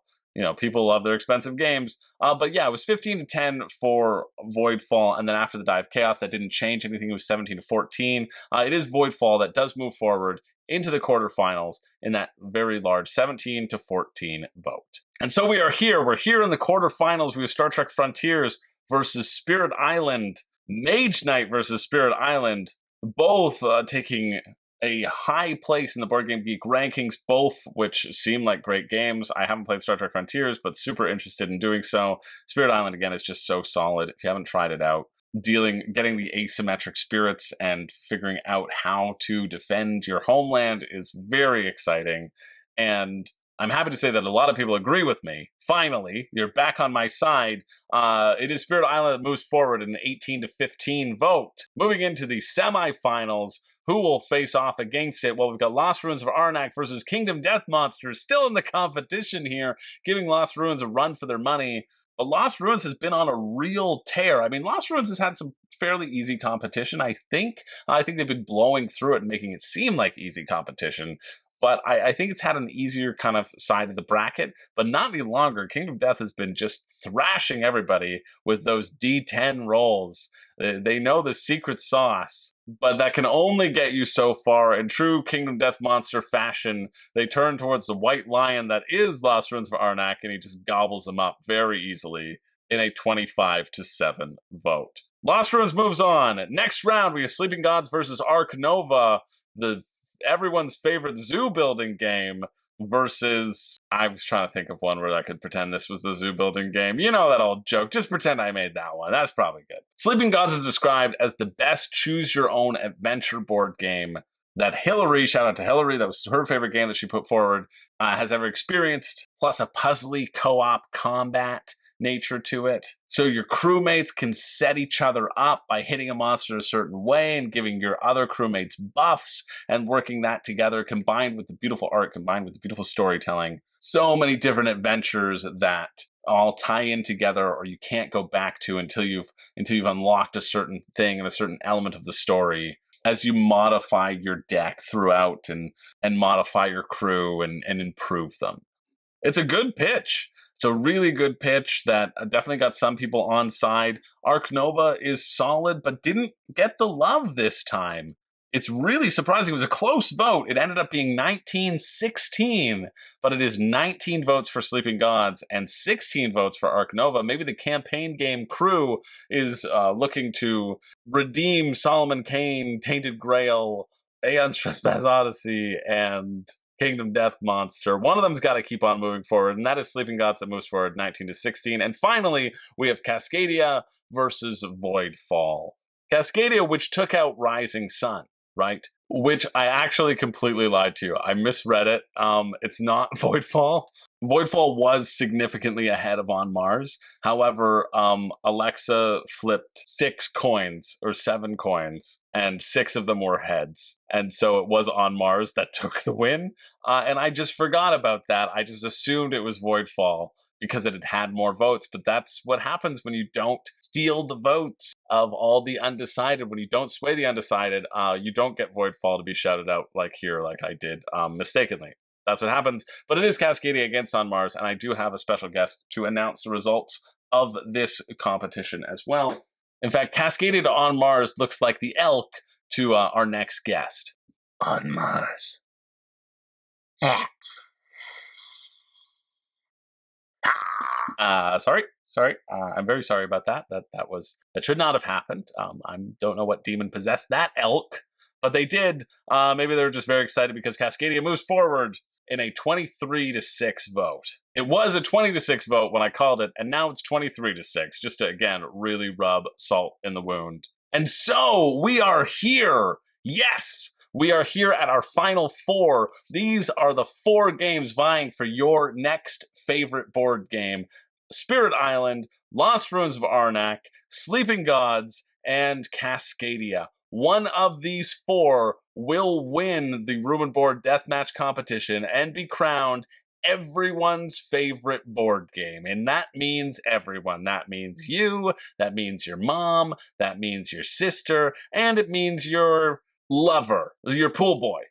A: people love their expensive games. But yeah, it was 15-10 for Voidfall, and then after the Die of Chaos, that didn't change anything. It was 17-14. It is Voidfall that does move forward into the quarterfinals in that very large 17-14 vote. And so we are here. We're here in the quarterfinals. We have Star Trek Frontiers versus Spirit Island. Mage Knight versus Spirit Island. Both taking a high place in the Board Game Geek rankings, both which seem like great games. I haven't played Star Trek Frontiers, but super interested in doing so. Spirit Island, again, is just so solid. If you haven't tried it out, getting the asymmetric spirits and figuring out how to defend your homeland is very exciting. And I'm happy to say that a lot of people agree with me. Finally, you're back on my side. It is Spirit Island that moves forward in an 18-15 vote. Moving into the semifinals, who will face off against it? Well, we've got Lost Ruins of Arnak versus Kingdom Death Monsters still in the competition here, giving Lost Ruins a run for their money. But Lost Ruins has been on a real tear. I mean, Lost Ruins has had some fairly easy competition, I think. I think they've been blowing through it and making it seem like easy competition. But I think it's had an easier kind of side of the bracket, but not any longer. Kingdom Death has been just thrashing everybody with those D10 rolls. They know the secret sauce, but that can only get you so far. In true Kingdom Death monster fashion, they turn towards the white lion that is Lost Ruins of Arnak, and he just gobbles them up very easily in a 25-7 vote. Lost Ruins moves on. Next round, we have Sleeping Gods versus Ark Nova, everyone's favorite zoo building game, versus, I was trying to think of one where I could pretend this was the zoo building game. You know that old joke, just pretend I made that one. That's probably good. Sleeping Gods is described as the best choose-your-own-adventure board game that Hillary, shout out to Hillary, that was her favorite game that she put forward, has ever experienced, plus a puzzly co-op combat nature to it. So your crewmates can set each other up by hitting a monster a certain way and giving your other crewmates buffs and working that together, combined with the beautiful art, combined with the beautiful storytelling. So many different adventures that all tie in together, or you can't go back to until you've unlocked a certain thing and a certain element of the story as you modify your deck throughout and modify your crew and improve them. It's a good pitch. It's a really good pitch that definitely got some people on side. Arc Nova is solid, but didn't get the love this time. It's really surprising. It was a close vote. It ended up being 19-16, but it is 19 votes for Sleeping Gods and 16 votes for Arc Nova. Maybe the campaign game crew is looking to redeem Solomon Kane, Tainted Grail, Aeon's Trespass Odyssey, and Kingdom Death Monster. One of them's got to keep on moving forward, and that is Sleeping Gods that moves forward 19-16. And finally, we have Cascadia versus Voidfall. Cascadia, which took out Rising Sun, right? Which I actually completely lied to you. I misread it. It's not Voidfall. Voidfall was significantly ahead of On Mars. However, Alexa flipped 6 coins or 7 coins, and 6 of them were heads. And so it was On Mars that took the win. And I just forgot about that. I just assumed it was Voidfall because it had had more votes. But that's what happens when you don't steal the votes of all the undecided. When you don't sway the undecided, you don't get Voidfall to be shouted out like here, like I did mistakenly. That's what happens. But it is Cascadia against On Mars, and I do have a special guest to announce the results of this competition as well. In fact, Cascadia to On Mars looks like the elk to our next guest.
B: On Mars.
A: Sorry. I'm very sorry about that. That should not have happened. I don't know what demon possessed that elk, but they did. Maybe they were just very excited because Cascadia moves forward in a 23-6 vote. It was a 20-6 vote when I called it, and now it's 23-6, just to, again, really rub salt in the wound. And so we are here. Yes, we are here at our final 4. These are the 4 games vying for your next favorite board game. Spirit Island, Lost Ruins of Arnak, Sleeping Gods, and Cascadia. One of these 4 will win the Room and Board Deathmatch competition and be crowned everyone's favorite board game. And that means everyone. That means you, that means your mom, that means your sister, and it means your lover, your pool boy.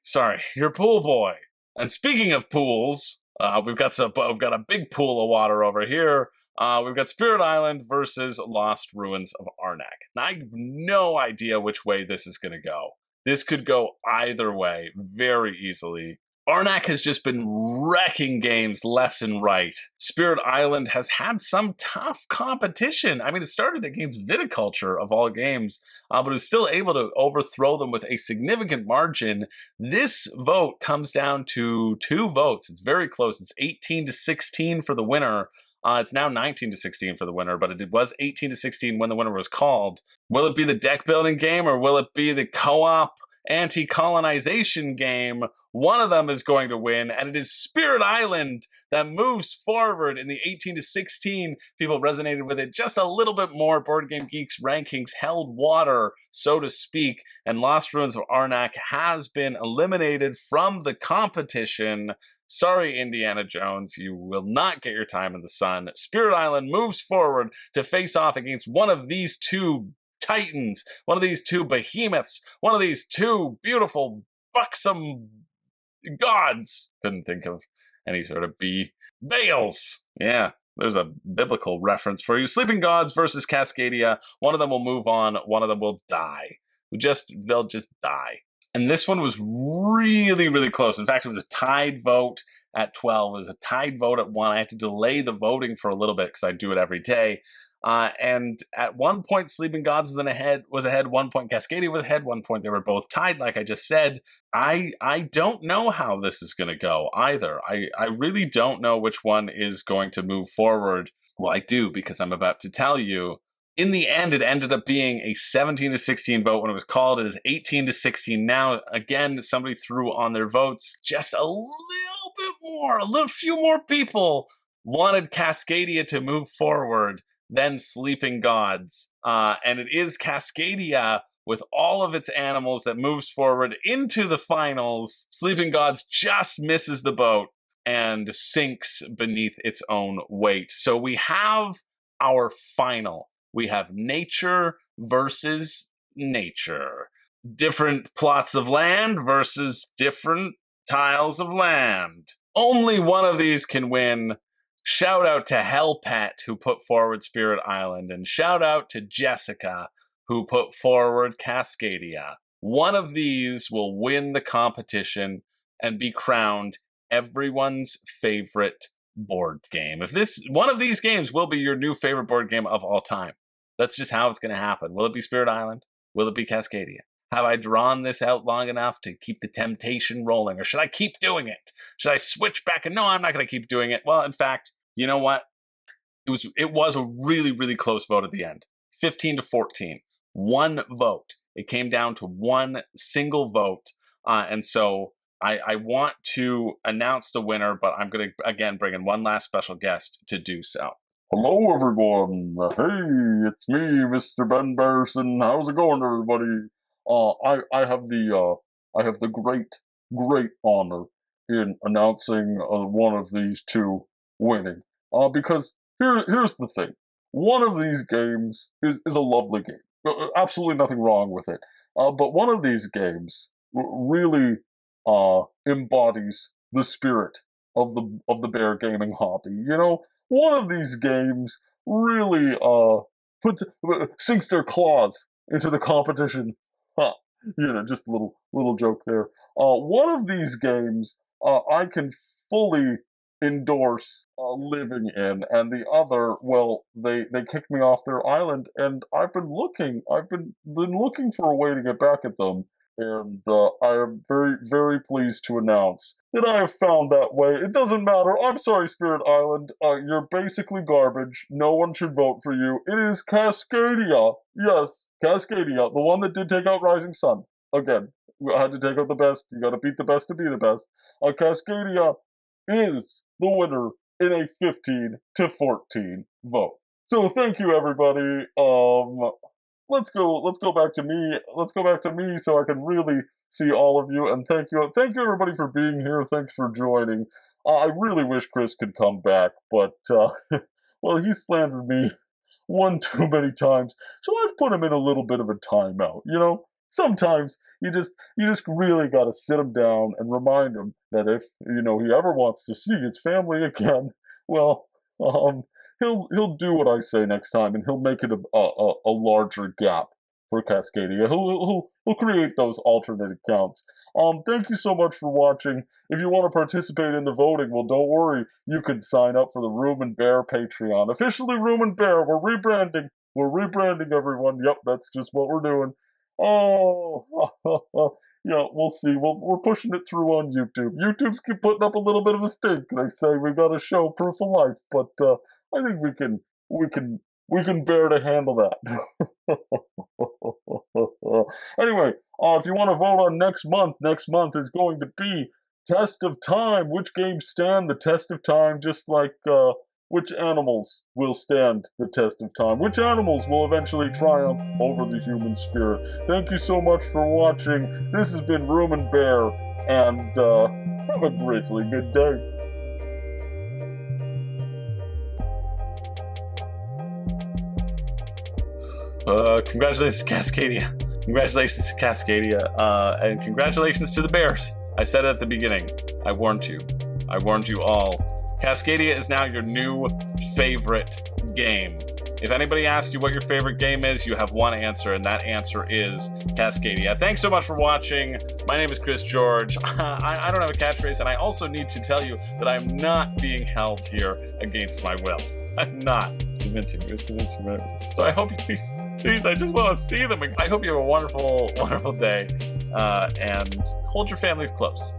A: Your pool boy. And speaking of pools, we've got a big pool of water over here. We've got Spirit Island versus Lost Ruins of Arnak. Now, I have no idea which way this is going to go. This could go either way very easily. Arnak has just been wrecking games left and right. Spirit Island has had some tough competition. I mean, it started against Viticulture of all games, but it was still able to overthrow them with a significant margin. This vote comes down to 2 votes. It's very close. It's 18-16 for the winner. It's now 19-16 for the winner, but it was 18-16 when the winner was called. Will it be the deck building game, or will it be the co-op anti-colonization game? One of them is going to win, and it is Spirit Island that moves forward in the 18-16. People resonated with it just a little bit more. Board Game Geek's rankings held water, so to speak, and Lost Ruins of Arnak has been eliminated from the competition. Sorry, Indiana Jones, you will not get your time in the sun. Spirit Island moves forward to face off against one of these 2 titans, one of these 2 behemoths, one of these 2 beautiful, buxom gods. Couldn't think of any sort of Baals. Yeah, there's a biblical reference for you. Sleeping Gods versus Cascadia. One of them will move on, one of them will die. They'll just die. And this one was really, really close. In fact, it was a tied vote at 12. It was a tied vote at 1. I had to delay the voting for a little bit because I do it every day. And at one point, Sleeping Gods was ahead. 1 point, Cascadia was ahead. 1 point, they were both tied, like I just said. I don't know how this is going to go either. I really don't know which one is going to move forward. Well, I do, because I'm about to tell you. In the end, it ended up being a 17-16 vote when it was called. It is 18-16 now. Again, somebody threw on their votes just a little bit more. A few more people wanted Cascadia to move forward than Sleeping Gods. And it is Cascadia with all of its animals that moves forward into the finals. Sleeping Gods just misses the boat. and sinks beneath its own weight. So we have our final. We have nature versus nature. Different plots of land versus different tiles of land. Only one of these can win. Shout out to Hellpet, who put forward Spirit Island, and shout out to Jessica, who put forward Cascadia. One of these will win the competition and be crowned everyone's favorite board game. If this one of these games will be your new favorite board game of all time. That's just how it's going to happen. Will it be Spirit Island? Will it be Cascadia? Have I drawn this out long enough to keep the temptation rolling? Or should I keep doing it? Should I switch back? And no, I'm not going to keep doing it. Well, in fact, you know what? It was a really, really close vote at the end. 15-14. One vote. It came down to one single vote. And so I want to announce the winner, but I'm going to, again, bring in one last special guest to do so.
C: Hello, everyone. Hey, it's me, Mr. Ben Barrison. How's it going, everybody? I have the great honor in announcing one of these two winning. Because here's the thing. One of these games is a lovely game. Absolutely nothing wrong with it. But one of these games really embodies the spirit of the bear gaming hobby. You know, one of these games really sinks their claws into the competition. You know, just a little joke there. One of these games I can fully endorse living in, and the other, well, they kicked me off their island, and I've been looking for a way to get back at them. And I am very, very pleased to announce that I have found that way. It doesn't matter. I'm sorry, Spirit Island. You're basically garbage. No one should vote for you. It is Cascadia. Yes, Cascadia, the one that did take out Rising Sun. Again, I had to take out the best. You gotta beat the best to be the best. Cascadia is the winner in a 15-14 vote. So thank you, everybody. Let's go back to me. Let's go back to me so I can really see all of you. And thank you everybody for being here. Thanks for joining. I really wish Chris could come back, but well, he slandered me one too many times, so I've put him in a little bit of a timeout. You know, sometimes you just really got to sit him down and remind him that if he ever wants to see his family again, well, he'll do what I say next time, and he'll make it a larger gap for Cascadia. He'll create those alternate accounts. Thank you so much for watching. If you want to participate in the voting, well, don't worry. You can sign up for the Room and Bear Patreon. Officially Room and Bear. We're rebranding. We're rebranding, everyone. Yep, that's just what we're doing. Oh, yeah, we'll see. We're pushing it through on YouTube. YouTube's keep putting up a little bit of a stink. They say we got to show proof of life, but I think we can bear to handle that. Anyway, if you want to vote on next month is going to be Test of Time. Which games stand the test of time, just like which animals will stand the test of time? Which animals will eventually triumph over the human spirit? Thank you so much for watching. This has been Room and Bear, and have a greatly good day.
A: Congratulations, Cascadia. Congratulations to Cascadia. And congratulations to the Bears. I said it at the beginning. I warned you. I warned you all. Cascadia is now your new favorite game. If anybody asks you what your favorite game is, you have one answer, and that answer is Cascadia. Thanks so much for watching. My name is Chris George. I don't have a catchphrase, and I also need to tell you that I'm not being held here against my will. I'm not. Convincing me. It's convincing me. So I hope you... Please, I just want to see them. I hope you have a wonderful, wonderful day, and hold your families close.